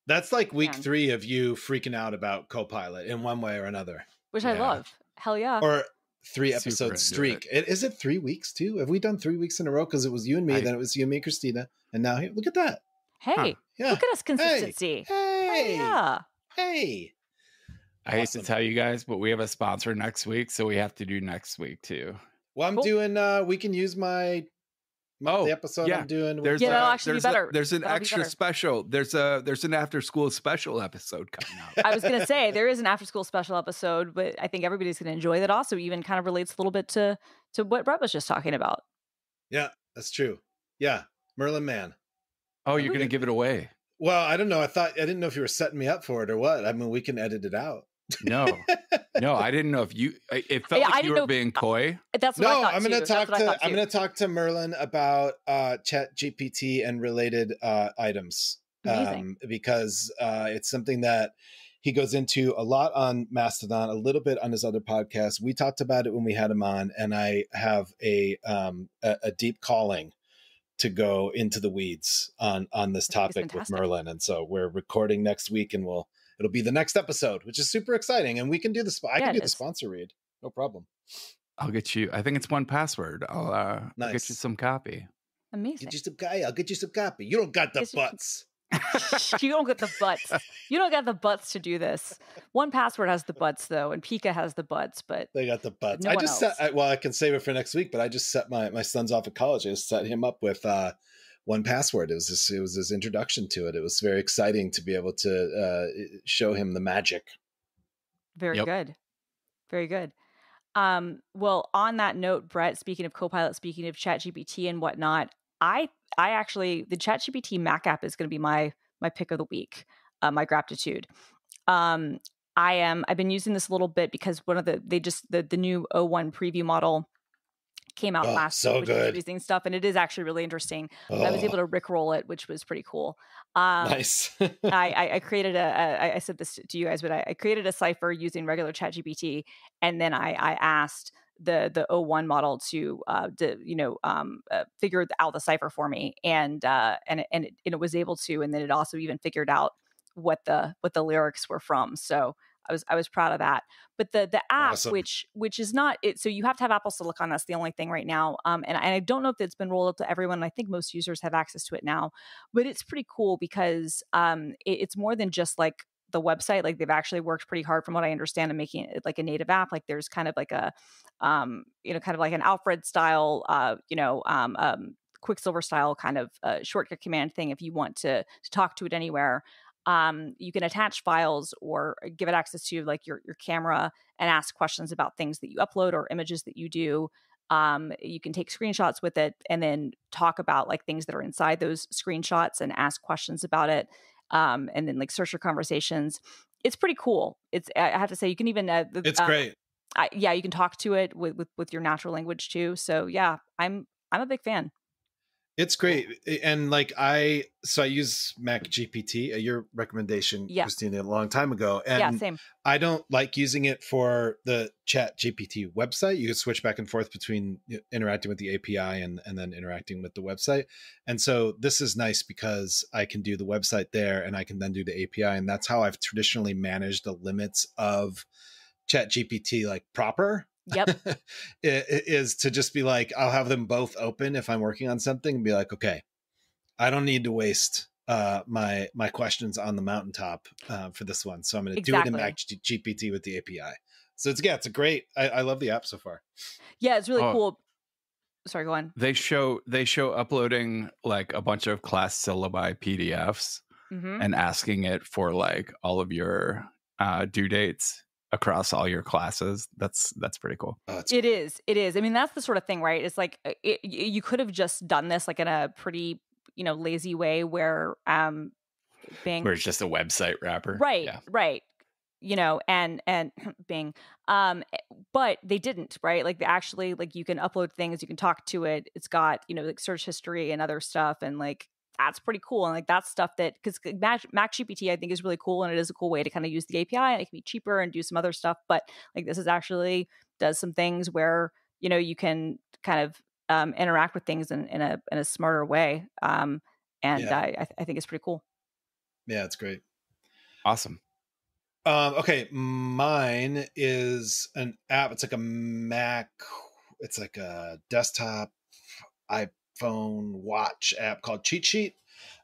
That's like week 3 of you freaking out about Copilot in one way or another. Which I love. Hell yeah. Or 3 episode streak. Is it 3 weeks too? Have we done 3 weeks in a row? Because it was you and me, then it was you and me, Christina, and now here. Look at that. Hey, look at us, consistency. Hey, yeah. Hey. I hate to tell you guys, but we have a sponsor next week, so we have to do next week too. Well, I'm doing. We can use the episode I'm doing. That'll actually be better. There's an extra special. There's an after school special episode coming out. I was going to say there is an after school special episode, but I think everybody's going to enjoy that. Also, even kind of relates a little bit to what Brett was just talking about. Yeah, that's true. Yeah, Merlin Man. Oh, you're going to give it away? Well, I don't know. I didn't know if you were setting me up for it or what. I mean, we can edit it out. No, I didn't know if you. It felt like you were being coy. That's what I thought. I'm going to talk to Merlin about ChatGPT and related items, because it's something that he goes into a lot on Mastodon, a little bit on his other podcast. We talked about it when we had him on, and I have a deep calling to go into the weeds on this topic with Merlin, and so we're recording next week, and it'll be the next episode, which is super exciting. And we can do I can do the sponsor read. No problem. I'll get you. I think it's 1Password. I'll get you some copy. Amazing. I'll get you some copy. You don't got the butts. You don't get the butts. You don't got the butts to do this. 1Password has the butts though, and Pika has the butts, but they got the butts. No I one just else. I can save it for next week, but I just set my son's off at college. I just set him up with 1Password. It was his introduction to it. It was very exciting to be able to show him the magic. Very good. Very good. Well, on that note, Brett, speaking of Copilot, speaking of ChatGPT and whatnot, I actually, the ChatGPT Mac app is going to be my pick of the week, my gratitude. I've been using this a little bit because one of the new O1 preview model came out last week, which is using stuff, and it is actually really interesting. I was able to rickroll it, which was pretty cool. Nice. I created I said this to you guys, but I created a cipher using regular ChatGPT, and then I asked the O1 model to figure out the cipher for me, and it was able to, and then it also even figured out what the lyrics were from. So I was proud of that. But the app, awesome. which is not it, so you have to have Apple Silicon. That's the only thing right now. And I don't know if it's been rolled up to everyone. I think most users have access to it now. But it's pretty cool because it's more than just like the website. Like they've actually worked pretty hard, from what I understand, in making it like a native app. Like there's kind of like a kind of like an Alfred style, Quicksilver style kind of shortcut command thing if you want to talk to it anywhere. You can attach files or give it access to like your camera and ask questions about things that you upload or images that you do. You can take screenshots with it and then talk about like things that are inside those screenshots and ask questions about it. And then like search your conversations. It's pretty cool. I have to say, you can even it's great. You can talk to it with your natural language too. So yeah, I'm a big fan. It's great. And like I use Mac GPT, your recommendation, Christina, a long time ago. And same. I don't like using it for the Chat GPT website. You can switch back and forth between interacting with the API and then interacting with the website. And so this is nice because I can do the website there and I can then do the API. And that's how I've traditionally managed the limits of Chat GPT, like proper. Yep. Is to just be like, I'll have them both open if I'm working on something and be like, okay, I don't need to waste my questions on the mountaintop for this one. So I'm going to do it in GPT with the API. So it's a great, I love the app so far. Yeah, it's really cool. Sorry, go on. They show uploading like a bunch of class syllabi PDFs and asking it for like all of your due dates across all your classes. That's pretty cool. Oh, it is. I mean, that's the sort of thing, right? It's like you could have just done this like in a pretty, lazy way where Bing, where it's just a website wrapper. Right, yeah. right. And Bing, but they didn't, right? Like they actually, like you can upload things, you can talk to it. It's got, like search history and other stuff. And like, that's pretty cool. And like, that's stuff that, because Mac GPT, I think is really cool. And it is a cool way to kind of use the API, and it can be cheaper and do some other stuff. But like, this is actually does some things where, you can kind of interact with things in a smarter way. I think it's pretty cool. Yeah, it's great. Awesome. Okay, mine is an app. It's like a Mac. It's like a desktop iPhone watch app called Cheat Sheet.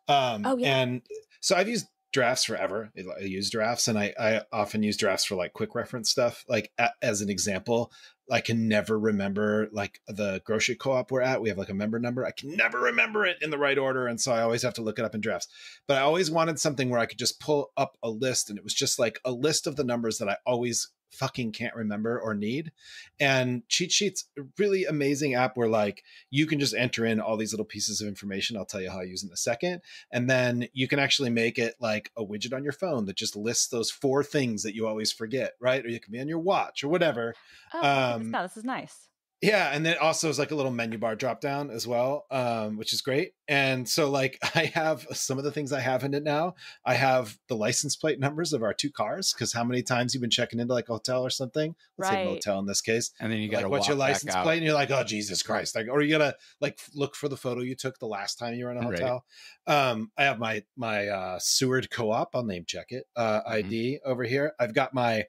And so I've used drafts forever. I use drafts, and I often use drafts for like quick reference stuff. Like as an example, I can never remember like the grocery co-op we're at. We have like a member number. I can never remember it in the right order. And so I always have to look it up in drafts. But I always wanted something where I could just pull up a list, and it was just like a list of the numbers that I always fucking can't remember or need. And Cheat Sheet's a really amazing app where like you can just enter in all these little pieces of information. I'll tell you how I use it in a second. And then you can actually make it like a widget on your phone that just lists those 4 things that you always forget, right? Or you can be on your watch or whatever. This is nice. Yeah, and then also is like a little menu bar drop down as well, which is great. And so like I have some of the things I have in it now. I have the license plate numbers of our 2 cars, because how many times you've been checking into like a hotel or something? Let's say motel in this case. And then you got like, what's your license plate? And you're like, oh Jesus Christ! Like, or you gotta like look for the photo you took the last time you were in a hotel. Right. I have my Seward Co-op. I'll name check it. ID over here. I've got my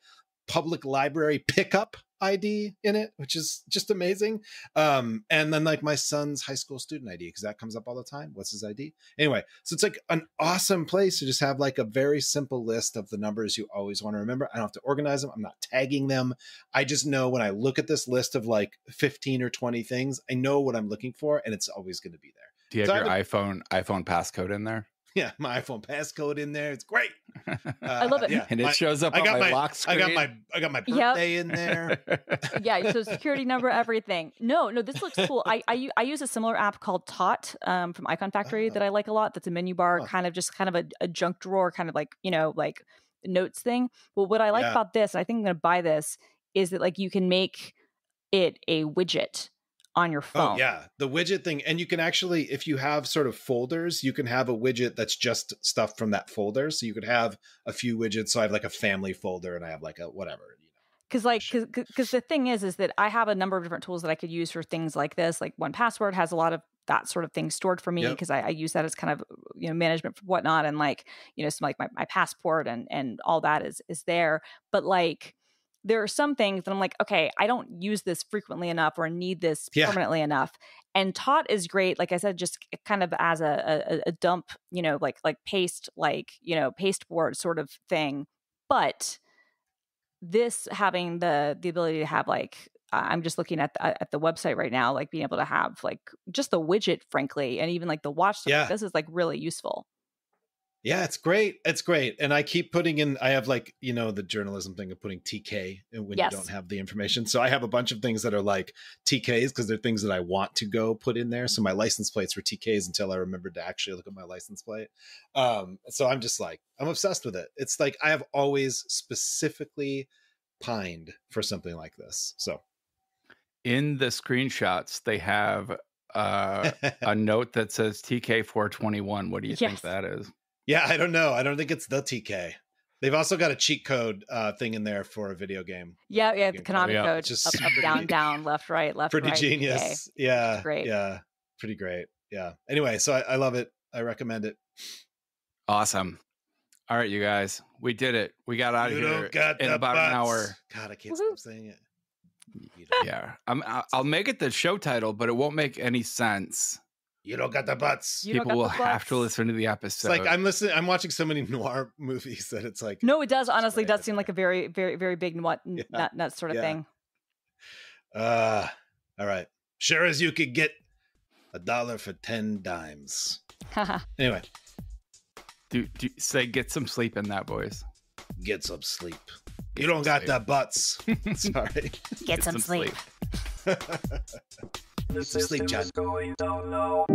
public library pickup ID in it, which is just amazing. And then like my son's high school student ID, because that comes up all the time. What's his ID? Anyway, so it's like an awesome place to just have like a very simple list of the numbers you always want to remember. I don't have to organize them. I'm not tagging them. I just know when I look at this list of like 15 or 20 things, I know what I'm looking for, and it's always going to be there. Do you have your iPhone passcode in there? Yeah, my iPhone passcode in there. It's great. I love it. Yeah, and it shows up on my lock screen. I got my birthday in there. Yeah, so security number, everything. No, this looks cool. I use a similar app called Tot from Icon Factory that I like a lot. That's a menu bar, kind of a junk drawer, kind of like, like notes thing. But what I like about this, and I think I'm going to buy this, is that like you can make it a widget on your phone. Oh yeah, the widget thing. And you can actually, if you have sort of folders, you can have a widget that's just stuff from that folder. So you could have a few widgets. So I have like a family folder, and I have like a whatever. Because the thing is that I have a number of different tools that I could use for things like this. Like 1Password has a lot of that sort of thing stored for me, because I use that as kind of management for whatnot, and like some like my passport and all that is there. But like there are some things that I'm like, okay, I don't use this frequently enough or need this permanently enough. And Tot is great, like I said, just kind of as a dump, like paste, pasteboard sort of thing. But this having the ability to have like, I'm just looking at the website right now, like being able to have like just the widget, frankly, and even like the watch stuff. Yeah. This is like really useful. Yeah, it's great. It's great. And I keep putting in, I have like, the journalism thing of putting TK when you don't have the information. So I have a bunch of things that are like TKs, because they're things that I want to go put in there. So my license plates were TKs until I remembered to actually look at my license plate. So I'm just like, I'm obsessed with it. It's like, I have always specifically pined for something like this. So in the screenshots, they have a note that says TK421. What do you think that is? Yeah, I don't know. I don't think it's the TK. They've also got a cheat code thing in there for a video game. Yeah, the Konami code. Just up, down, left, right, pretty right. Pretty genius. TK. Yeah. Great. Yeah. Pretty great. Yeah. Anyway, so I love it. I recommend it. Awesome. All right, you guys. We did it. We got out of here in about an hour. God, I can't stop saying it. Yeah. I'll make it the show title, but it won't make any sense You don't got the butts. You don't People got will the have to butts. listen to the It's episode. like I'm watching so many noir movies that it's like. No, it does. Honestly, right does in seem like a very, very, very big nut sort of thing. All right. Sure as you could get $1 for 10 dimes. Anyway, do say get some sleep in that voice. get some sleep. You don't got the butts. Sorry. Get some sleep. Get some sleep, John. Going down now.